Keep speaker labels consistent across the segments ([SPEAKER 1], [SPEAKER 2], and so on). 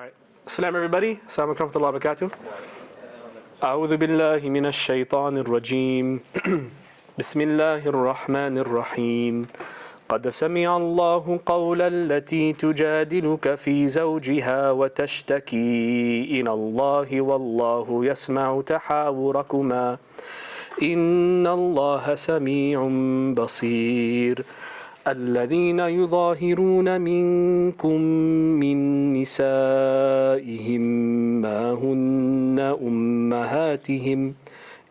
[SPEAKER 1] All right. Assalamu everybody. Assalamu alaikum wa rahmatullahi wa barakatuh. أعوذ بالله من الشيطان الرجيم. بسم الله الرحمن الرحيم. قد سمع الله قول التي تجادلك في زوجها وتشتكي إلى الله والله يسمع تحاوركما إن الله سميع بصير. الذين يظاهرون منكم من نسائهم ما هن أمهاتهم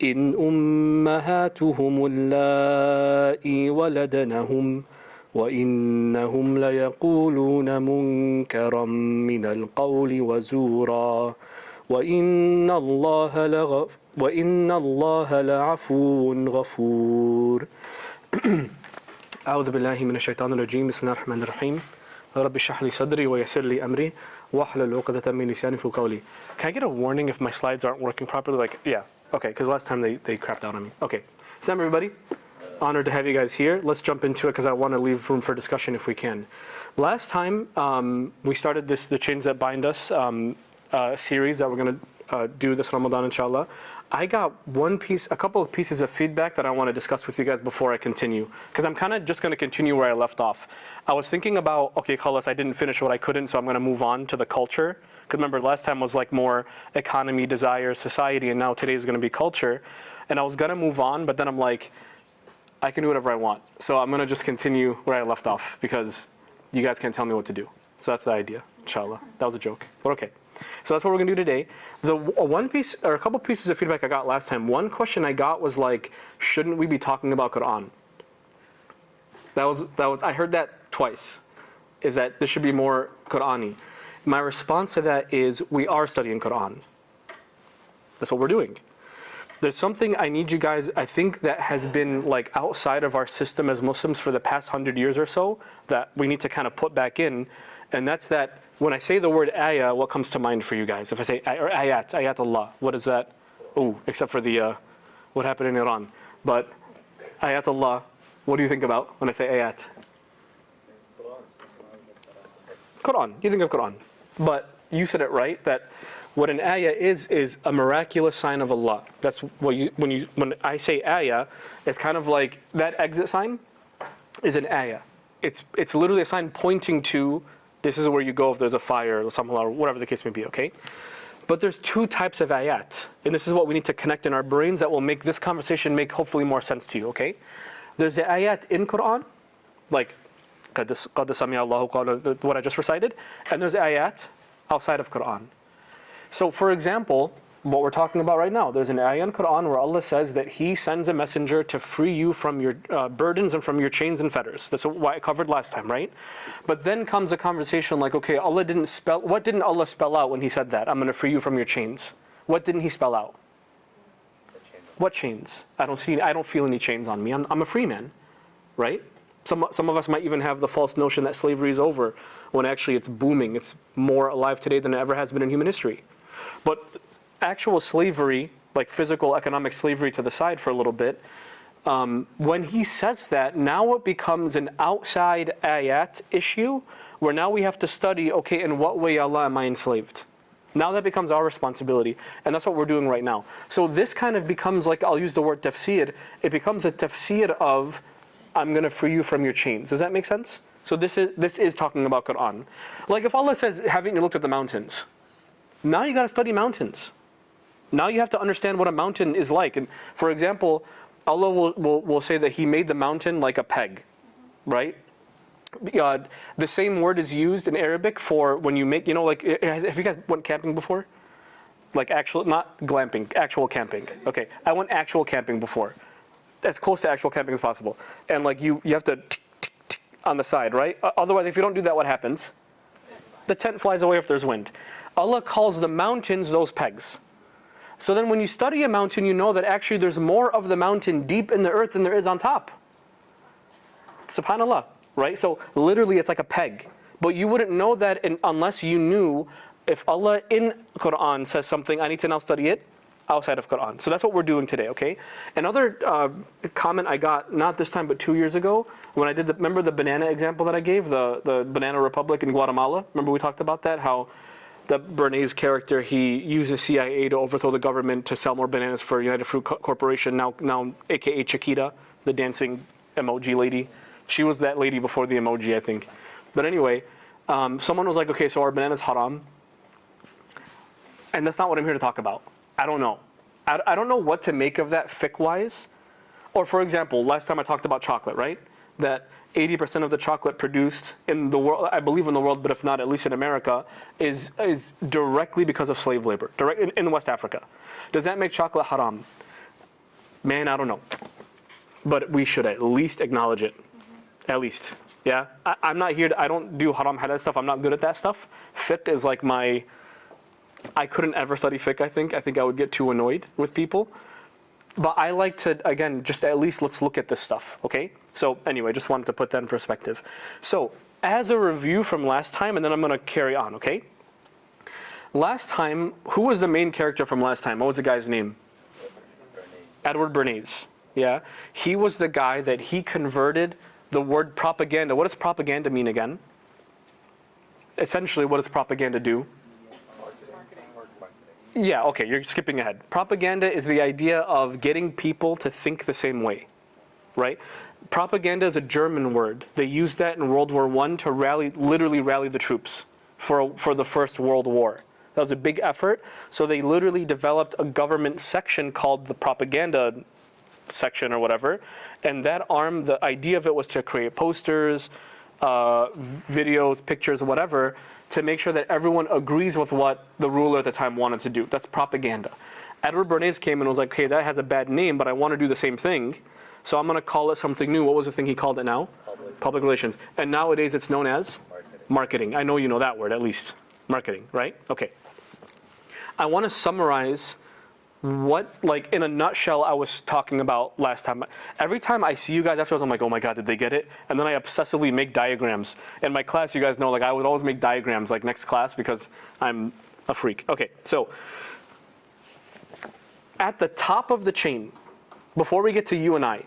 [SPEAKER 1] إن أمهاتهم اللائي ولدنهم وإنهم ليقولون منكرا من القول وزورا وإن الله لعفو غفور. أعوذ بالله من الشيطان الرجيم. بسم الله الرحمن الرحيم. رب اشرح لي صدري ويسر لي أمري واحلل عقدة من لساني يفقهوا قولي. Can I get a warning if my slides aren't working properly? Okay, because last time they crapped out on me. Okay, Sam everybody. Honored to have you guys here. Let's jump into it because I want to leave room for discussion if we can. Last time we started the Chains That Bind Us series that we're going to do this Ramadan inshallah. I got a couple of pieces of feedback that I want to discuss with you guys before I continue, because I'm kind of just going to continue where I left off. I was thinking about, okay, Khalas, I didn't finish what I couldn't, so I'm going to move on to the culture. Because remember, last time was like more economy, desire, society, and now today is going to be culture. And I was going to move on, but then I'm like, I can do whatever I want. So I'm going to just continue where I left off, because you guys can't tell me what to do. So that's the idea, inshallah. That was a joke, but okay. So that's what we're going to do today. A couple pieces of feedback I got last time. One question I got was like, shouldn't we be talking about Quran? That was I heard that twice. Is that there should be more Qurani? My response to that is we are studying Quran. That's what we're doing. There's something I need you guys, I think, that has been like outside of our system as Muslims for the past 100 years or so that we need to kind of put back in, and that's that when I say the word ayah, what comes to mind for you guys? If I say or ayat Allah, what is that? Oh, except for the what happened in Iran. But ayat Allah, what do you think about when I say ayat? Quran. You think of Quran. But you said it right, that what an ayah is a miraculous sign of Allah. That's what when I say ayah, it's kind of like that exit sign is an ayah. It's literally a sign pointing to this is where you go if there's a fire or something or whatever the case may be, okay? But there's two types of ayat, and this is what we need to connect in our brains that will make this conversation make hopefully more sense to you, okay? There's the ayat in Quran, like قَدْ سَمِعَ اللَّهُ what I just recited, and there's ayat outside of Quran. So for example, what we're talking about right now, there's an ayah in Quran where Allah says that He sends a messenger to free you from your burdens and from your chains and fetters. That's what I covered last time, right? But then comes a conversation like, okay, what didn't Allah spell out when He said that? I'm going to free you from your chains. What didn't He spell out? What chains? I don't feel any chains on me. I'm a free man, right? Some of us might even have the false notion that slavery is over, when actually it's booming. It's more alive today than it ever has been in human history. But actual slavery, like physical economic slavery to the side for a little bit, when He says that, now it becomes an outside ayat issue, where now we have to study, okay, in what way, Allah, am I enslaved? Now that becomes our responsibility, and that's what we're doing right now. So this kind of becomes like, I'll use the word tafsir, it becomes a tafsir of, I'm going to free you from your chains. Does that make sense? So this is talking about Quran. Like if Allah says, haven't you looked at the mountains? Now you got to study mountains. Now you have to understand what a mountain is like. And for example, Allah will say that He made the mountain like a peg, right? The same word is used in Arabic for when you make, like, have you guys went camping before? Like actual, not glamping, actual camping. Okay, I went actual camping before. As close to actual camping as possible. And like you have to on the side, right? Otherwise, if you don't do that, what happens? The tent flies away if there's wind. Allah calls the mountains those pegs. So then when you study a mountain, you know that actually there's more of the mountain deep in the earth than there is on top. SubhanAllah, right? So literally it's like a peg. But you wouldn't know that unless you knew if Allah in Quran says something, I need to now study it outside of Quran. So that's what we're doing today, okay? Another comment I got, not this time, but 2 years ago, when I did remember the banana example that I gave, the banana republic in Guatemala? Remember we talked about that? How that Bernays character, he uses CIA to overthrow the government to sell more bananas for United Fruit Corporation, now aka Chiquita, the dancing emoji lady. She was that lady before the emoji, I think. But anyway, someone was like, okay, so are bananas haram? And that's not what I'm here to talk about. I don't know. I don't know what to make of that fiqh-wise. Or for example, last time I talked about chocolate, right? That 80% of the chocolate produced in the world, I believe in the world, but if not, at least in America, is directly because of slave labor, in West Africa. Does that make chocolate haram? Man, I don't know. But we should at least acknowledge it. At least. Yeah? I'm not here I don't do haram halal stuff. I'm not good at that stuff. Fiqh is like I couldn't ever study fiqh, I think. I think I would get too annoyed with people. But I like to, again, just at least let's look at this stuff, okay? So anyway, just wanted to put that in perspective. So as a review from last time, and then I'm going to carry on, okay? Last time, who was the main character from last time? What was the guy's name? Edward Bernays. Yeah? He was the guy that he converted the word propaganda. What does propaganda mean again? Essentially, what does propaganda do? Yeah, okay, you're skipping ahead. Propaganda is the idea of getting people to think the same way, right? Propaganda is a German word. They used that in World War I to literally rally the troops for the First World War. That was a big effort. So they literally developed a government section called the propaganda section or whatever. And that arm, the idea of it was to create posters, videos, pictures, whatever, to make sure that everyone agrees with what the ruler at the time wanted to do. That's propaganda. Edward Bernays came and was like, okay, that has a bad name, but I want to do the same thing. So I'm going to call it something new. What was the thing he called it now? Public relations. And nowadays it's known as? Marketing. I know you know that word at least. Marketing, right? Okay. I want to summarize what, like in a nutshell, I was talking about last time. Every time I see you guys afterwards, I'm like, oh my God, did they get it? And then I obsessively make diagrams. In my class, you guys know, like I would always make diagrams like next class because I'm a freak. Okay, so at the top of the chain, before we get to you and I,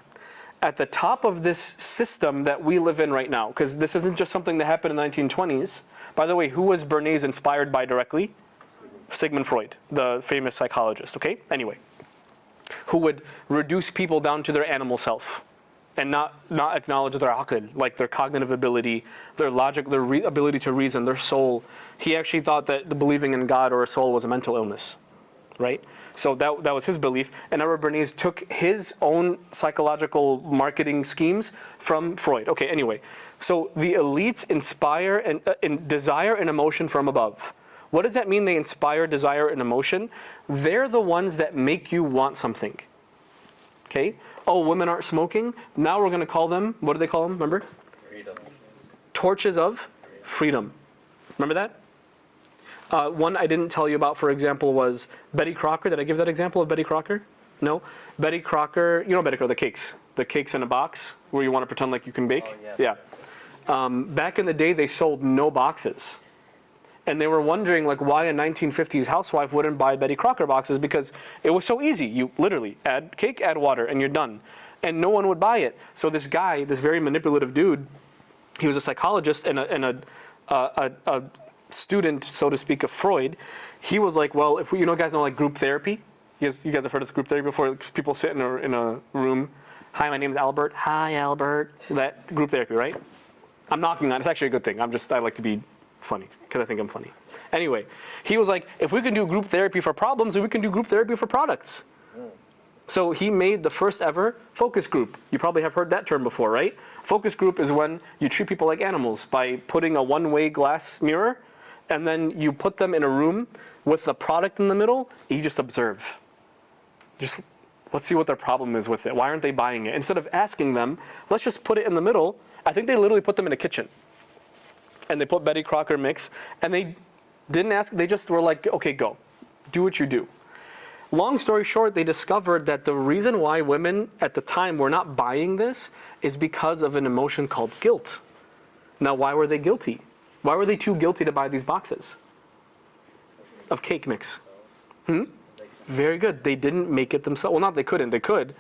[SPEAKER 1] at the top of this system that we live in right now, because this isn't just something that happened in the 1920s. By the way, who was Bernays inspired by directly? Sigmund Freud, the famous psychologist, okay? Anyway, who would reduce people down to their animal self and not acknowledge their aql, like their cognitive ability, their logic, their ability to reason, their soul. He actually thought that the believing in God or a soul was a mental illness, right? So that was his belief. And Edward Bernays took his own psychological marketing schemes from Freud. Okay, anyway. So the elites inspire and desire and emotion from above. What does that mean, they inspire desire and emotion? They're the ones that make you want something. Okay? Oh, women aren't smoking? Now we're going to call them, what do they call them, remember?
[SPEAKER 2] Freedom.
[SPEAKER 1] Torches of freedom. Remember that? One I didn't tell you about, for example, was Betty Crocker. Did I give that example of Betty Crocker? No? Betty Crocker, you know Betty Crocker, the cakes. The cakes in a box where you want to pretend like you can bake?
[SPEAKER 2] Oh, yeah.
[SPEAKER 1] Yeah. Back in the day, they sold no boxes. And they were wondering like why a 1950s housewife wouldn't buy Betty Crocker boxes because it was so easy. You literally add cake, add water, and you're done. And no one would buy it. So this guy, this very manipulative dude, he was a psychologist and a student, so to speak, of Freud. He was like, well, if we, you guys know like group therapy? You guys have heard of group therapy before? People sit in a room. Hi, my name is Albert. Hi, Albert. That group therapy, right? I'm knocking on. It's actually a good thing. I like to be funny because I think I'm funny. Anyway, he was like, if we can do group therapy for problems, then we can do group therapy for products. So he made the first ever focus group. You probably have heard that term before, right? Focus group is when you treat people like animals by putting a one-way glass mirror and then you put them in a room with the product in the middle and you just observe. Just let's see what their problem is with it. Why aren't they buying it? Instead of asking them, let's just put it in the middle. I think they literally put them in a kitchen. And they put Betty Crocker mix, and they didn't ask, they just were like, okay, go. Do what you do. Long story short, they discovered that the reason why women at the time were not buying this is because of an emotion called guilt. Now, why were they guilty? Why were they too guilty to buy these boxes of cake mix? Very good. They didn't make it themselves. Well, not they couldn't. They could.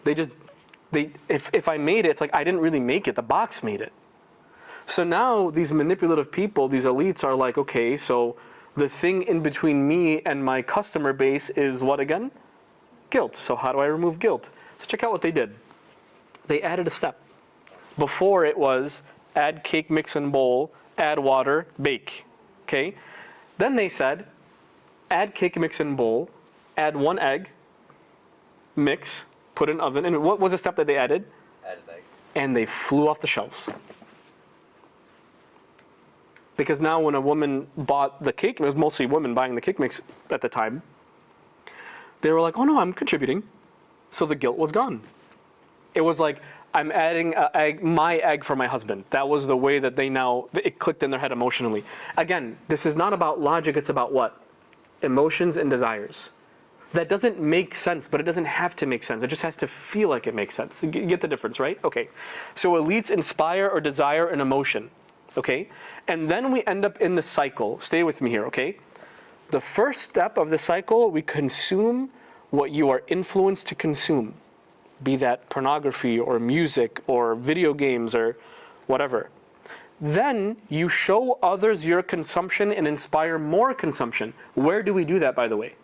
[SPEAKER 1] If I made it, it's like I didn't really make it. The box made it. So now these manipulative people, these elites are like, okay, so The thing in between me and my customer base is what again? Guilt. So how do I remove guilt? So check out what they did. They added a step. Before it was add cake mix and bowl, add water, bake. Okay? Then they said add cake mix and bowl, add 1 egg, mix, put in oven. And what was the step that they added?
[SPEAKER 2] Add an egg.
[SPEAKER 1] And they flew off the shelves. Because now when a woman bought the cake, it was mostly women buying the cake mix at the time, they were like, oh no, I'm contributing. So the guilt was gone. It was like, I'm adding my egg for my husband. That was the way that it clicked in their head emotionally. Again, this is not about logic, it's about what? Emotions and desires. That doesn't make sense, but it doesn't have to make sense. It just has to feel like it makes sense. You get the difference, right? Okay. So elites inspire or desire an emotion. Okay? And then we end up in the cycle. Stay with me here, okay? The first step of the cycle, we consume what you are influenced to consume. Be that pornography or music or video games or whatever. Then you show others your consumption and inspire more consumption. Where do we do that, by the way?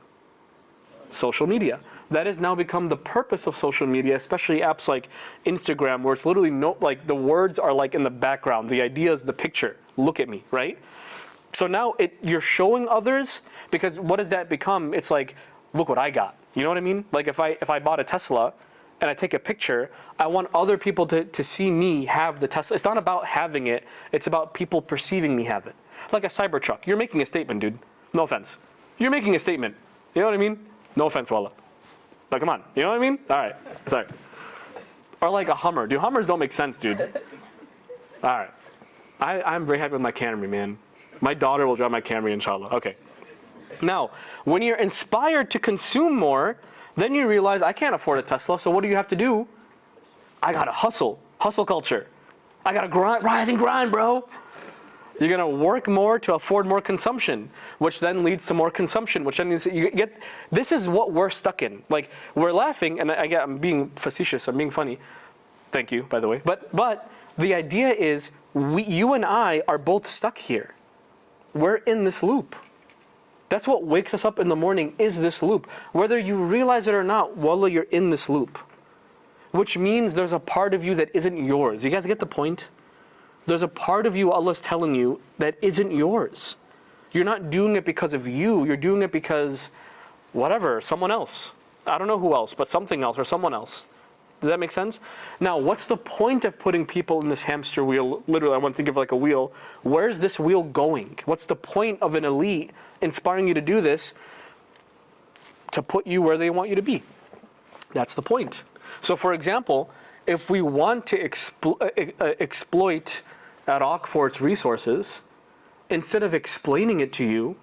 [SPEAKER 1] Social media. That has now become the purpose of social media, especially apps like Instagram, where it's literally like the words are like in the background. The idea is the picture. Look at me, right? So now you're showing others, because what does that become? It's like, look what I got. You know what I mean? Like if I bought a Tesla and I take a picture, I want other people to see me have the Tesla. It's not about having it. It's about people perceiving me have it. Like a Cybertruck. You're making a statement, dude. No offense. You're making a statement. You know what I mean? No offense, wallah. But come on. You know what I mean? All right. Sorry. Or like a Hummer. Dude, Hummers don't make sense, dude. All right. I'm very happy with my Camry, man. My daughter will drive my Camry, inshallah. Okay. Now, when you're inspired to consume more, then you realize I can't afford a Tesla, so what do you have to do? I gotta hustle. Hustle culture. I gotta grind, rise and grind, bro. You're gonna work more to afford more consumption, which then leads to more consumption, which then means that you get, this is what we're stuck in. Like, we're laughing, and I'm being facetious, I'm being funny. Thank you, by the way. But the idea is, you and I are both stuck here. We're in this loop. That's what wakes us up in the morning, is this loop. Whether you realize it or not, wallah, you're in this loop. Which means there's a part of you that isn't yours. You guys get the point? There's a part of you, Allah's telling you, that isn't yours. You're not doing it because of you. You're doing it because, whatever, someone else. I don't know who else, but something else or someone else. Does that make sense? Now, what's the point of putting people in this hamster wheel? Literally, I want to think of like a wheel. Where's this wheel going? What's the point of an elite inspiring you to do this? To put you where they want you to be. That's the point. So, for example, if we want to exploit Iraq for its resources, instead of explaining it to you,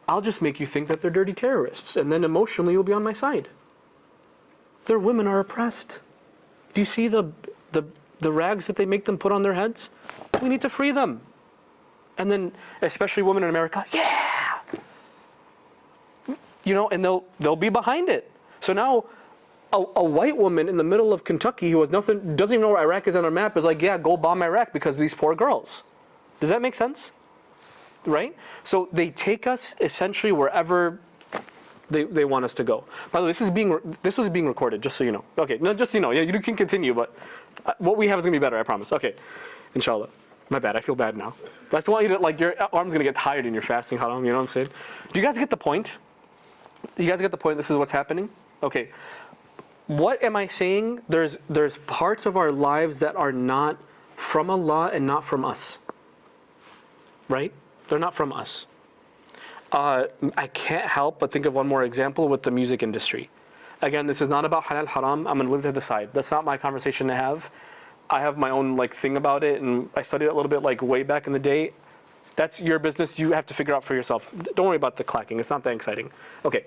[SPEAKER 1] I'll just make you think that they're dirty terrorists, and then emotionally you'll be on my side. Their women are oppressed. Do you see the rags that they make them put on their heads? We need to free them. And then, especially women in America, yeah! You know, and they'll be behind it. So now, a white woman in the middle of Kentucky who has nothing, doesn't even know where Iraq is on our map, is like, yeah, go bomb Iraq because of these poor girls. Does that make sense? Right? So they take us essentially wherever they want us to go. By the way, this was being recorded, just so you know. Okay, no, just so you know. Yeah, you can continue, but what we have is gonna be better, I promise. Okay, inshallah. My bad, I feel bad now. But I just want you to, like, your arm's gonna get tired in your fasting, haram, you know what I'm saying? Do you guys get the point? You guys get the point? This is what's happening? Okay. What am I saying? There's parts of our lives that are not from Allah and not from us. Right? They're not from us. I can't help but think of one more example with the music industry. Again, this is not about halal haram. I'm going to leave it to the side. That's not my conversation to have. I have my own thing about it, and I studied it a little bit way back in the day. That's your business. You have to figure out for yourself. Don't worry about the clacking. It's not that exciting. Okay.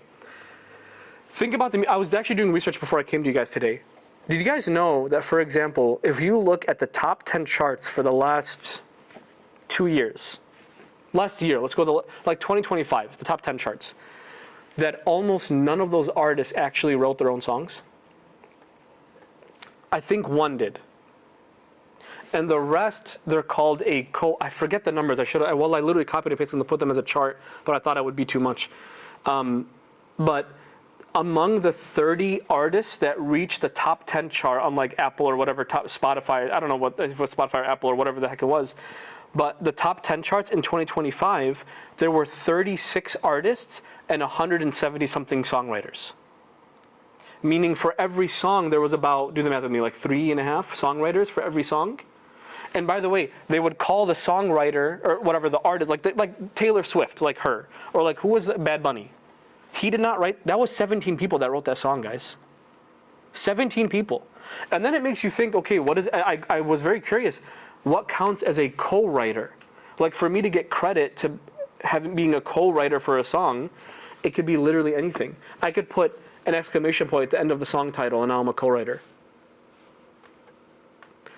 [SPEAKER 1] Think about I was actually doing research before I came to you guys today. Did you guys know that, for example, if you look at the top 10 charts for the last 2 years, last year, let's go to 2025, the top 10 charts, that almost none of those artists actually wrote their own songs? I think one did. and the rest they're called I forget the numbers. I literally copied and pasted them to put them as a chart, but I thought it would be too much. But among the 30 artists that reached the top 10 chart on like Apple or whatever, top Spotify, I don't know if it was Spotify or Apple or whatever the heck it was, but the top 10 charts in 2025, there were 36 artists and 170 something songwriters. Meaning for every song, there was about, do the math with me, like 3.5 songwriters for every song. And by the way, they would call the songwriter, or whatever, the artist, like Taylor Swift, like her. Or like, who was the Bad Bunny? He did not write, that was 17 people that wrote that song, guys. 17 people. And then it makes you think, okay, I was very curious, what counts as a co-writer? Like for me to get credit to being a co-writer for a song, it could be literally anything. I could put an exclamation point at the end of the song title and now I'm a co-writer.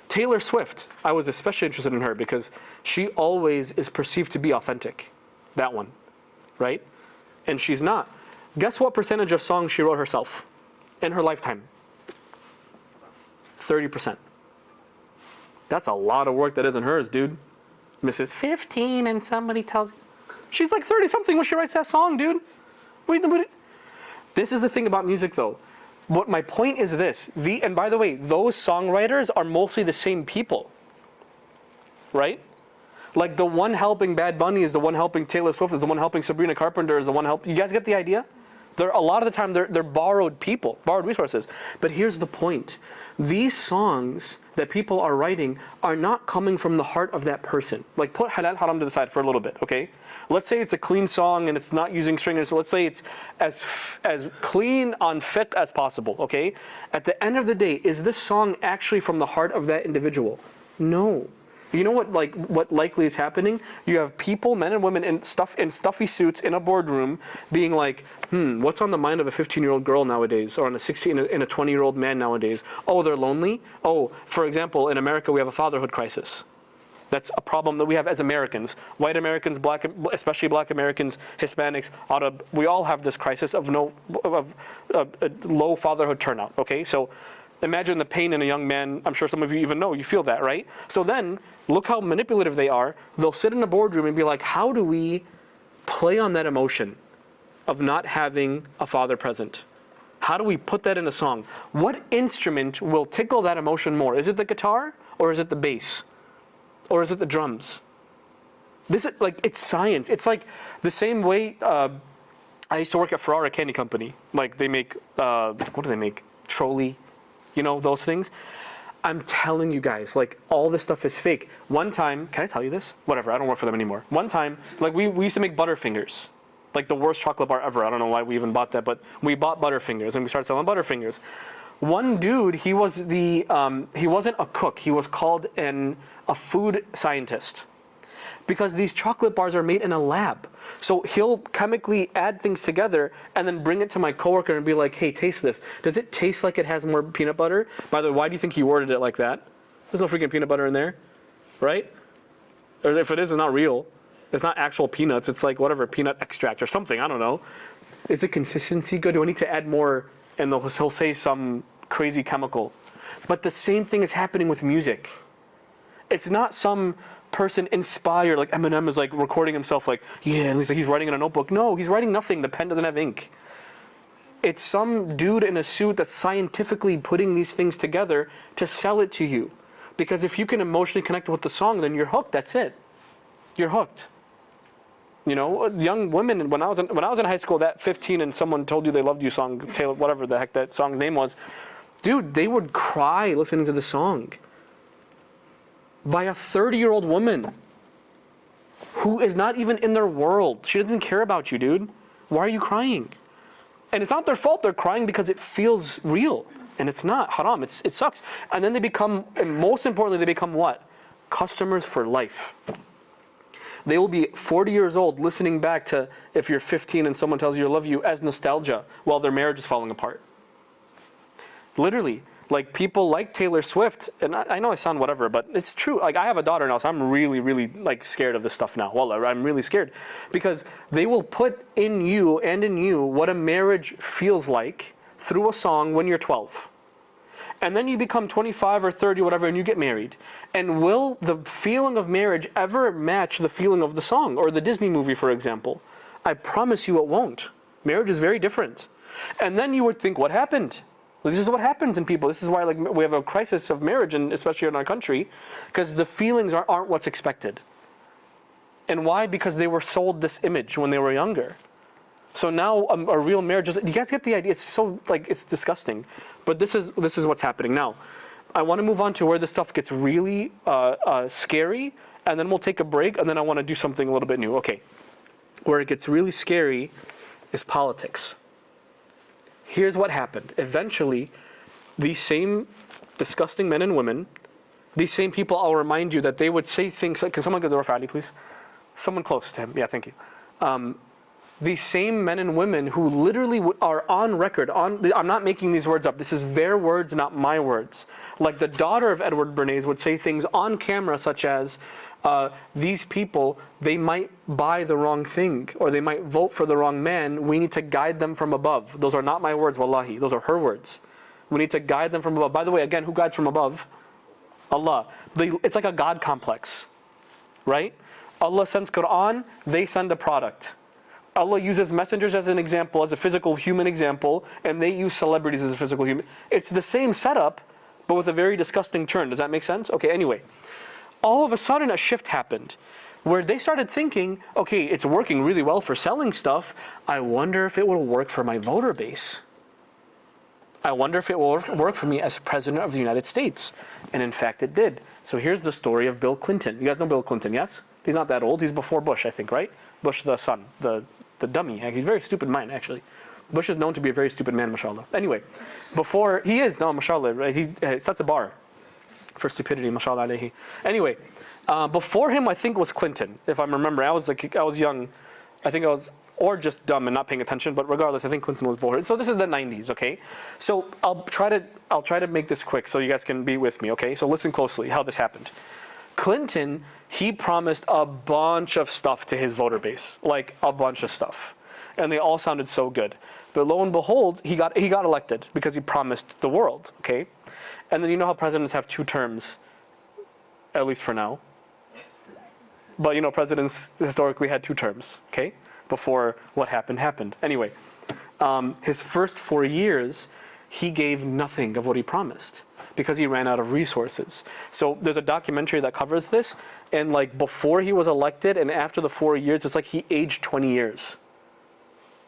[SPEAKER 1] Taylor Swift, I was especially interested in her because she always is perceived to be authentic. That one, right? And she's not. Guess what percentage of songs she wrote herself in her lifetime? 30%. That's a lot of work that isn't hers, dude. Mrs. 15 and somebody tells you. She's like 30 something when she writes that song, dude. This is the thing about music though. What my point is this, and by the way, those songwriters are mostly the same people, right? Like the one helping Bad Bunny is the one helping Taylor Swift, is the one helping Sabrina Carpenter, is the one helping, you guys get the idea? A lot of the time they're borrowed people, borrowed resources. But here's the point. These songs that people are writing are not coming from the heart of that person. Like put halal haram to the side for a little bit, okay? Let's say it's a clean song and it's not using stringers. So let's say it's as clean on fiqh as possible, okay? At the end of the day, is this song actually from the heart of that individual? No. You know what likely is happening? You have people, men and women in stuffy suits in a boardroom being like, what's on the mind of a 15-year-old girl nowadays, or on a 20-year-old man nowadays? Oh, they're lonely? Oh, for example, in America we have a fatherhood crisis. That's a problem that we have as Americans. White Americans, especially black Americans, Hispanics, we all have this crisis of low fatherhood turnout, okay? So imagine the pain in a young man. I'm sure some of you even know, you feel that, right? So then, look how manipulative they are. They'll sit in a boardroom and be like, how do we play on that emotion of not having a father present? How do we put that in a song? What instrument will tickle that emotion more? Is it the guitar, or is it the bass? Or is it the drums? This is like, it's science. It's like the same way, I used to work at Ferrara Candy Company. Like they make, what do they make? Trolley. You know, those things. I'm telling you guys, like all this stuff is fake. One time, can I tell you this? Whatever, I don't work for them anymore. One time, like we used to make Butterfingers. Like the worst chocolate bar ever. I don't know why we even bought that, but we bought Butterfingers and we started selling Butterfingers. One dude, he wasn't a cook. He was called a food scientist. Because these chocolate bars are made in a lab. So he'll chemically add things together and then bring it to my coworker and be like, hey, taste this. Does it taste like it has more peanut butter? By the way, why do you think he worded it like that? There's no freaking peanut butter in there, right? Or if it is, it's not real. It's not actual peanuts. It's like whatever, peanut extract or something. I don't know. Is the consistency good? Do I need to add more? And he'll say some crazy chemical. But the same thing is happening with music. It's not some person inspired, like Eminem is like recording himself like, yeah, and he's writing in a notebook. No, he's writing nothing. The pen doesn't have ink. It's some dude in a suit that's scientifically putting these things together to sell it to you. Because if you can emotionally connect with the song, then you're hooked. That's it. You're hooked. You know, young women, when I was in high school, that 15 and someone told you they loved you song, Taylor, whatever the heck that song's name was, dude, they would cry listening to the song. By a 30-year-old woman who is not even in their world. She doesn't even care about you, dude. Why are you crying? And it's not their fault. They're crying because it feels real. And it's not haram. It sucks. And then they become, and most importantly, they become what? Customers for life. They will be 40 years old listening back to if you're 15 and someone tells you I love you as nostalgia while their marriage is falling apart. Literally. Like people like Taylor Swift, and I know I sound whatever, but it's true. Like I have a daughter now, so I'm really, really like scared of this stuff now. Well, I'm really scared because they will put in you what a marriage feels like through a song when you're 12. And then you become 25 or 30, whatever, and you get married. And will the feeling of marriage ever match the feeling of the song or the Disney movie, for example? I promise you it won't. Marriage is very different. And then you would think, what happened? This is what happens in people. This is why we have a crisis of marriage, and especially in our country, because the feelings aren't what's expected. And why? Because they were sold this image when they were younger. So now a real marriage, you guys get the idea. It's so, it's disgusting. But this is what's happening. Now, I want to move on to where this stuff gets really scary, and then we'll take a break, and then I want to do something a little bit new. Okay. Where it gets really scary is politics. Here's what happened. Eventually, these same disgusting men and women, these same people, I'll remind you that they would say things like, can someone get the door for Ali, please? Someone close to him. Yeah, thank you. These same men and women who literally are on record, I'm not making these words up, this is their words, not my words. Like the daughter of Edward Bernays would say things on camera such as, these people, they might buy the wrong thing, or they might vote for the wrong man. We need to guide them from above. Those are not my words, wallahi. Those are her words. We need to guide them from above. By the way, again, who guides from above? Allah. It's like a God complex, right? Allah sends Quran, they send a product. Allah uses messengers as an example, as a physical human example, and they use celebrities as a physical human. It's the same setup, but with a very disgusting turn. Does that make sense? Okay, anyway. All of a sudden a shift happened where they started thinking, okay, it's working really well for selling stuff. I wonder if it will work for my voter base. I wonder if it will work for me as President of the United States. And in fact, it did. So here's the story of Bill Clinton. You guys know Bill Clinton, yes? He's not that old. He's before Bush, I think, right? Bush the son, the dummy. He's a very stupid mind, actually. Bush is known to be a very stupid man, mashallah. Anyway, mashallah, right? He sets a bar for stupidity, mashallah alayhi. Anyway, before him, I think was Clinton, if I remember. I was young. I think I was, or just dumb and not paying attention. But regardless, I think Clinton was before. So this is the 90s, okay? So I'll try to make this quick so you guys can be with me, okay? So listen closely how this happened. Clinton, he promised a bunch of stuff to his voter base, like a bunch of stuff, and they all sounded so good. But lo and behold, he got elected because he promised the world, okay? And then you know how presidents have 2 terms, at least for now. But you know, presidents historically had 2 terms, okay? Before what happened. Anyway, his first 4 years, he gave nothing of what he promised because he ran out of resources. So there's a documentary that covers this, and like before he was elected and after the 4 years, it's like he aged 20 years.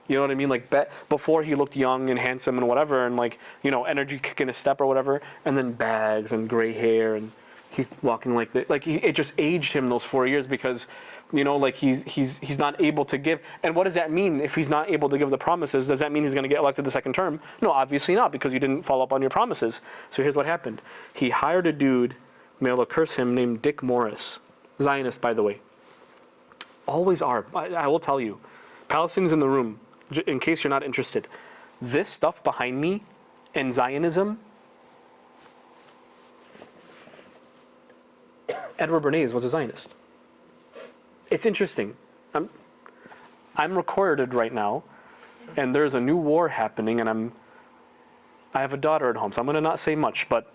[SPEAKER 1] You know what I mean? Like before he looked young and handsome and whatever, and like, you know, energy kicking his step or whatever, and then bags and gray hair, and he's walking like this. Like it just aged him those 4 years because, you know, like he's not able to give. And what does that mean if he's not able to give the promises? Does that mean he's going to get elected the second term? No, obviously not, because you didn't follow up on your promises. So here's what happened. He hired a dude, may Allah curse him, named Dick Morris. Zionist, by the way. Always are. I will tell you. Palestinians in the room, in case you're not interested, this stuff behind me and Zionism, Edward Bernays was a Zionist. It's interesting. I'm recorded right now, and there's a new war happening, and I have a daughter at home, so I'm going to not say much, but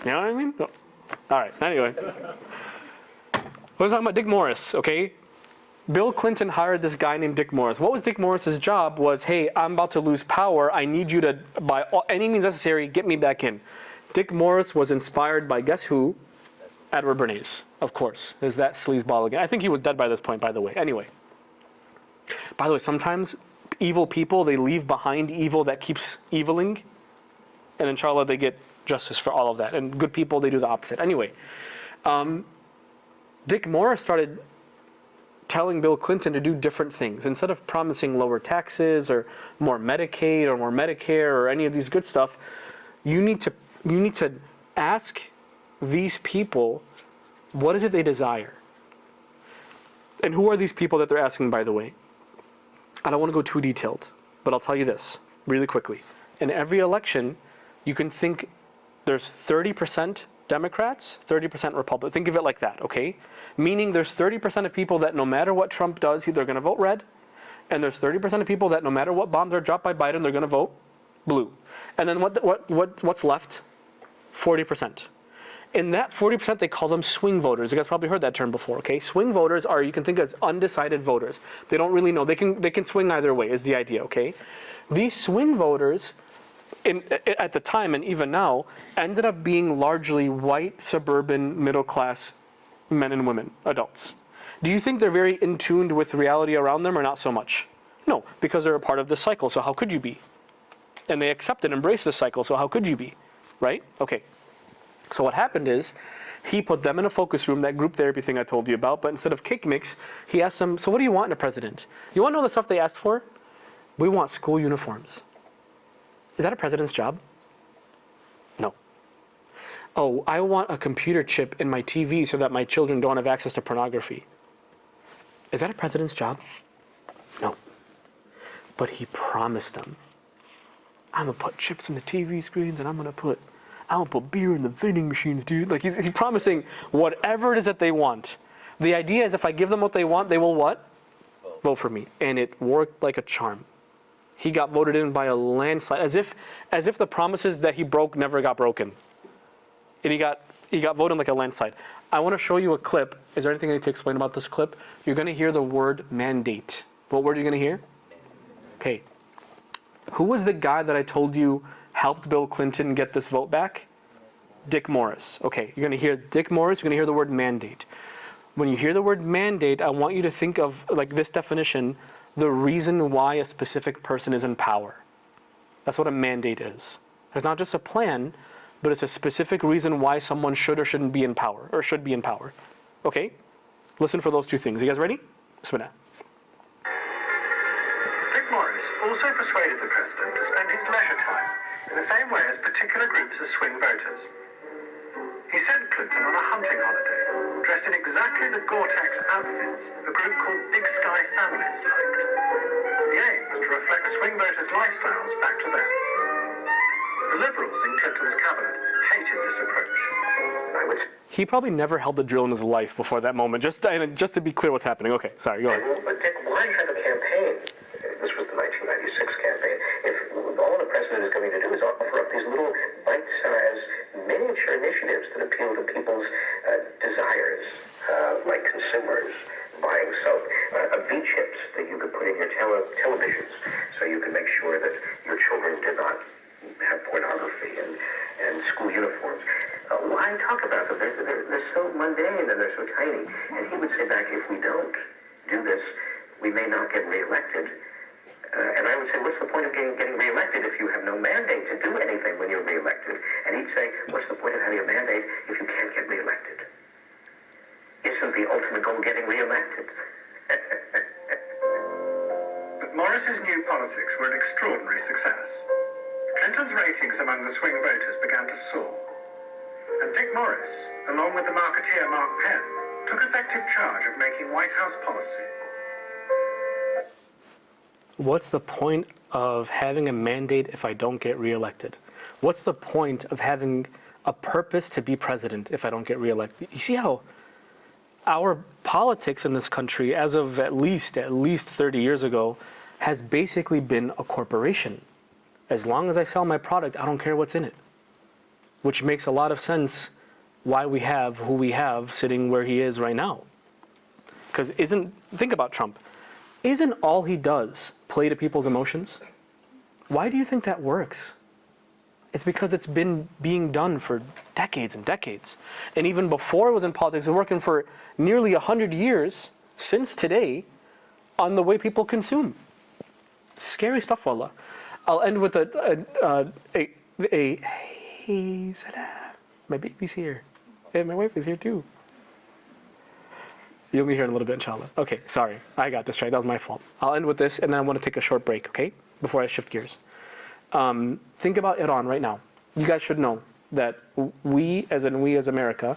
[SPEAKER 1] you know what I mean? No. All right, anyway. We're talking about Dick Morris, okay? Bill Clinton hired this guy named Dick Morris. What was Dick Morris's job was, hey, I'm about to lose power. I need you to, by any means necessary, get me back in. Dick Morris was inspired by, guess who? Edward Bernays, of course. Is that sleazeball again? I think he was dead by this point, by the way. Anyway. By the way, sometimes evil people, they leave behind evil that keeps eviling. And inshallah, they get justice for all of that. And good people, they do the opposite. Anyway. Dick Morris started telling Bill Clinton to do different things. Instead of promising lower taxes or more Medicaid or more Medicare or any of these good stuff, you need to ask these people, what is it they desire? And who are these people that they're asking, by the way? I don't want to go too detailed, but I'll tell you this really quickly. In every election, you can think there's 30% Democrats, 30% Republicans. Think of it like that, okay? Meaning there's 30% of people that no matter what Trump does, they're going to vote red. And there's 30% of people that no matter what bombs are dropped by Biden, they're going to vote blue. And then what's left? 40%. In that 40%, they call them swing voters. You guys probably heard that term before, okay? Swing voters are, you can think as undecided voters. They don't really know. They can swing either way is the idea, okay? These swing voters, at the time and even now, ended up being largely white, suburban, middle-class men and women, adults. Do you think they're very in tune with reality around them or not so much? No, because they're a part of this cycle, so how could you be? And they accept and embrace this cycle, so how could you be? Right? Okay. So what happened is, he put them in a focus room, that group therapy thing I told you about, but instead of cake mix, he asked them, so what do you want in a president? You want to know the stuff they asked for? We want school uniforms. Is that a president's job? No. Oh, I want a computer chip in my TV so that my children don't have access to pornography. Is that a president's job? No. But he promised them, I'm going to put chips in the TV screens and I'm going to put beer in the vending machines, dude. Like he's promising whatever it is that they want. The idea is if I give them what they want, they will what? Vote for me. And it worked like a charm. He got voted in by a landslide, as if the promises that he broke never got broken. And he got voted in like a landslide. I want to show you a clip. Is there anything I need to explain about this clip? You're going to hear the word mandate. What word are you going to hear? Okay. Who was the guy that I told you helped Bill Clinton get this vote back? Dick Morris. Okay, you're going to hear Dick Morris, you're going to hear the word mandate. When you hear the word mandate, I want you to think of, like this definition, the reason why a specific person is in power. That's what a mandate is. It's not just a plan, but it's a specific reason why someone should or shouldn't be in power, or should be in power. Okay? Listen for those two things. You guys ready? Bismillah.
[SPEAKER 2] Dick Morris also persuaded the president to spend his leisure time in the same way as particular groups of swing voters. He sent Clinton on a hunting holiday, dressed in exactly the Gore-Tex outfits a group called Big Sky Families liked. The aim was to reflect swing voters' lifestyles back to them. The Liberals in Clinton's cabinet hated this approach.
[SPEAKER 1] He probably never held a drill in his life before that moment. Just to be clear what's happening. Okay, sorry, go ahead.
[SPEAKER 3] But Dick, why have a campaign? This was the 1996 campaign. If all the president is going to do is offer up these little bite-sized miniature initiatives that appeal to people's desires, like consumers buying soap, beet chips that you could put in your televisions so you can make sure that your children did not have pornography and school uniforms. Why talk about them? They're so mundane and they're so tiny. And he would say back, if we don't do this, we may not get reelected. And I would say, what's the point of getting reelected if you have no mandate to do anything when you're reelected? And he'd say, what's the point of having a mandate if you can't get reelected? Isn't the ultimate goal getting reelected?
[SPEAKER 2] But Morris's new politics were an extraordinary success. Clinton's ratings among the swing voters began to soar. And Dick Morris, along with the marketeer Mark Penn, took effective charge of making White House policy.
[SPEAKER 1] What's the point of having a mandate if I don't get reelected? What's the point of having a purpose to be president if I don't get reelected? You see how our politics in this country, as of at least 30 years ago, has basically been a corporation. As long as I sell my product, I don't care what's in it. Which makes a lot of sense why we have who we have sitting where he is right now. Because think about Trump. Isn't all he does play to people's emotions? Why do you think that works? It's because it's been being done for decades and decades. And even before it was in politics, it was working for nearly 100 years since today on the way people consume. Scary stuff, wallah. I'll end with hey, Salah, my baby's here. And my wife is here too. You'll be here in a little bit, inshallah. Okay, sorry. I got distracted. That was my fault. I'll end with this, and then I want to take a short break, okay? Before I shift gears. Think about Iran right now. You guys should know that we as America,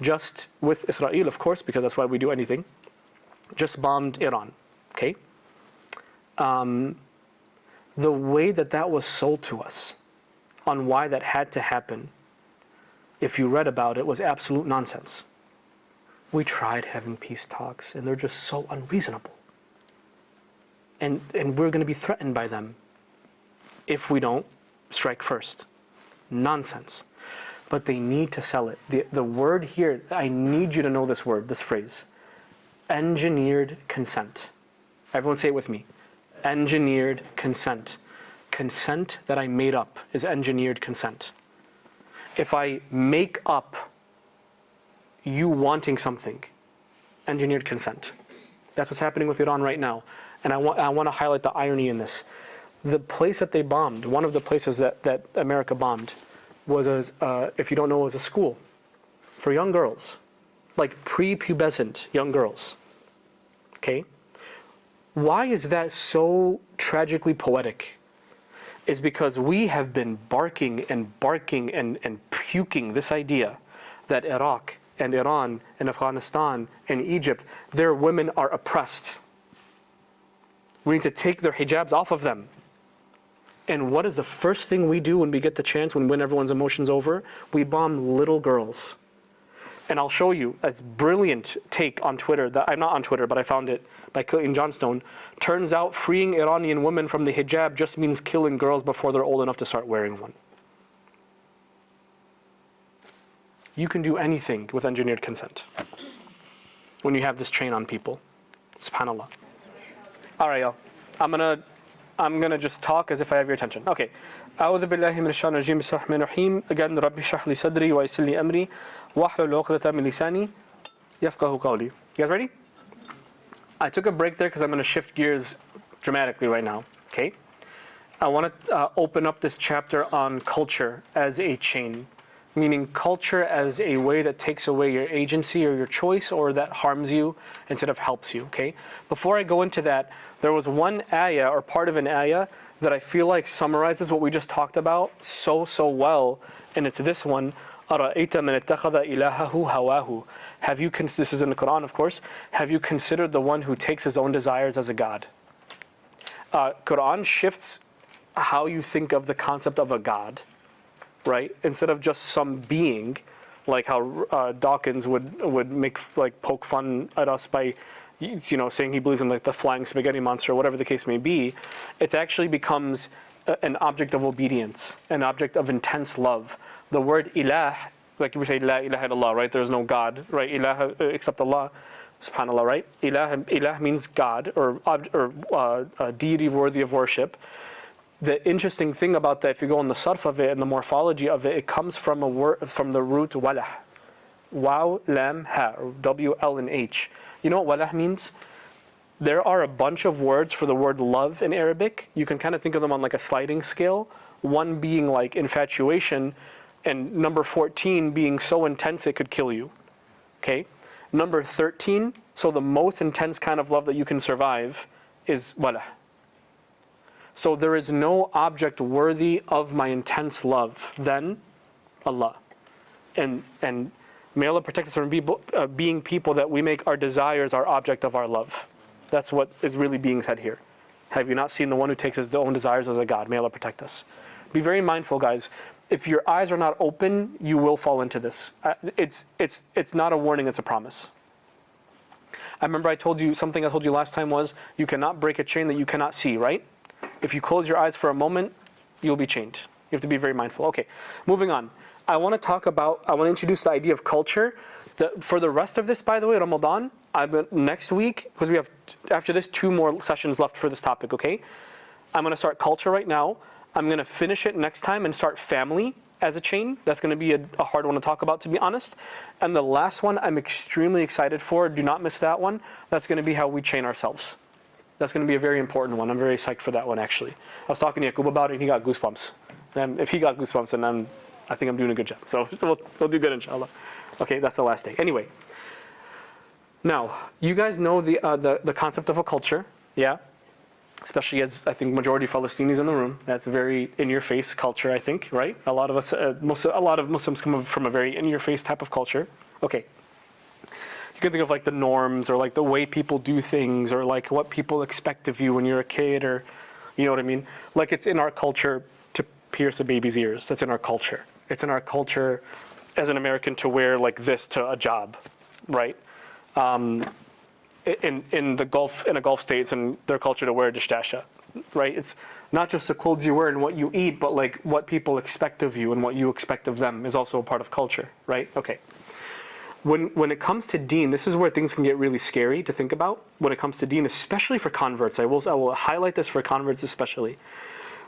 [SPEAKER 1] just with Israel, of course, because that's why we do anything, just bombed Iran, okay? The way that was sold to us on why that had to happen, if you read about it, was absolute nonsense. We tried having peace talks, and they're just so unreasonable. And we're going to be threatened by them if we don't strike first. Nonsense. But they need to sell it. The word here, I need you to know this word, this phrase. Engineered consent. Everyone say it with me. Engineered consent. Consent that I made up is engineered consent. If I make up you wanting something, engineered consent. That's what's happening with Iran right now. And I want to highlight the irony in this. The place that they bombed, one of the places that America bombed, was, if you don't know, was a school for young girls, like prepubescent young girls. Okay? Why is that so tragically poetic? Is because we have been barking and puking this idea that Iraq and Iran and Afghanistan and Egypt, their women are oppressed. We need to take their hijabs off of them. And what is the first thing we do when we get the chance, when everyone's emotions over? We bomb little girls. And I'll show you a brilliant take on Twitter. I'm not on Twitter, but I found it by Clayton Johnstone. Turns out freeing Iranian women from the hijab just means killing girls before they're old enough to start wearing one. You can do anything with engineered consent when you have this chain on people. SubhanAllah. All right, y'all. I'm gonna just talk as if I have your attention. Okay. أعوذ بالله من الشيطان الرجيم بسم الله الرحمن الرحيم. Again, ربي اشرح لي صدري ويسر لي أمري واحلل عقدة من لساني يفقهوا قولي. You guys ready? I took a break there because I'm going to shift gears dramatically right now. Okay. I want to open up this chapter on culture as a chain, meaning culture as a way that takes away your agency or your choice, or that harms you instead of helps you. Okay. Before I go into that, there was one ayah or part of an ayah that I feel like summarizes what we just talked about so well, and it's this one. أَرَأَيْتَ مَنِ اتَّخَذَ إِلَهَهُ هَوَاهُ. This is in the Quran, of course. Have you considered the one who takes his own desires as a god? Quran shifts how you think of the concept of a god, right? Instead of just some being, like how Dawkins would make, like, poke fun at us by, saying he believes in, like, the flying spaghetti monster or whatever the case may be. It actually becomes an object of obedience, an object of intense love. The word ilah, like we say la ilaha illallah, right? There's no God, right? Ilah except Allah, subhanallah, right? Ilah means God or a deity worthy of worship. The interesting thing about that, if you go on the sarf of it and the morphology of it, it comes from a word, from the root walah, waw lam ha, or W L and H. You know what walah means? There are a bunch of words for the word love in Arabic. You can kind of think of them on like a sliding scale. One being like infatuation, and number 14 being so intense it could kill you. Okay? Number 13, so the most intense kind of love that you can survive is walah. So there is no object worthy of my intense love than Allah. And may Allah protect us from being people that we make our desires our object of our love. That's what is really being said here. Have you not seen the one who takes his own desires as a god? May Allah protect us. Be very mindful, guys. If your eyes are not open, you will fall into this. It's not a warning, it's a promise. I remember I told you last time was, you cannot break a chain that you cannot see, right? If you close your eyes for a moment, you'll be chained. You have to be very mindful. Okay, moving on. I want to introduce the idea of culture. For the rest of this, by the way, Ramadan, next week, because we have, after this, 2 more sessions left for this topic, okay? I'm going to start culture right now. I'm going to finish it next time and start family as a chain. That's going to be a hard one to talk about, to be honest. And the last one I'm extremely excited for. Do not miss that one. That's going to be how we chain ourselves. That's going to be a very important one. I'm very psyched for that one, actually. I was talking to Yaqub about it, and he got goosebumps. And if he got goosebumps, then I think I'm doing a good job. So we'll do good, inshallah. Okay, that's the last day. Anyway, now, you guys know the concept of a culture, yeah? Especially as, I think, majority Palestinians in the room. That's a very in-your-face culture, I think, right? A lot of us, a lot of Muslims come from a very in-your-face type of culture. Okay. You can think of like the norms, or like the way people do things, or like what people expect of you when you're a kid, or, you know what I mean? Like, it's in our culture to pierce a baby's ears. That's in our culture. It's in our culture as an American to wear like this to a job, right? In a Gulf state, it's in their culture to wear a dishdasha. right? It's not just the clothes you wear and what you eat, but like what people expect of you and what you expect of them is also a part of culture, right? Okay. When it comes to deen, this is where things can get really scary to think about. When it comes to deen, especially for converts, I will highlight this for converts especially,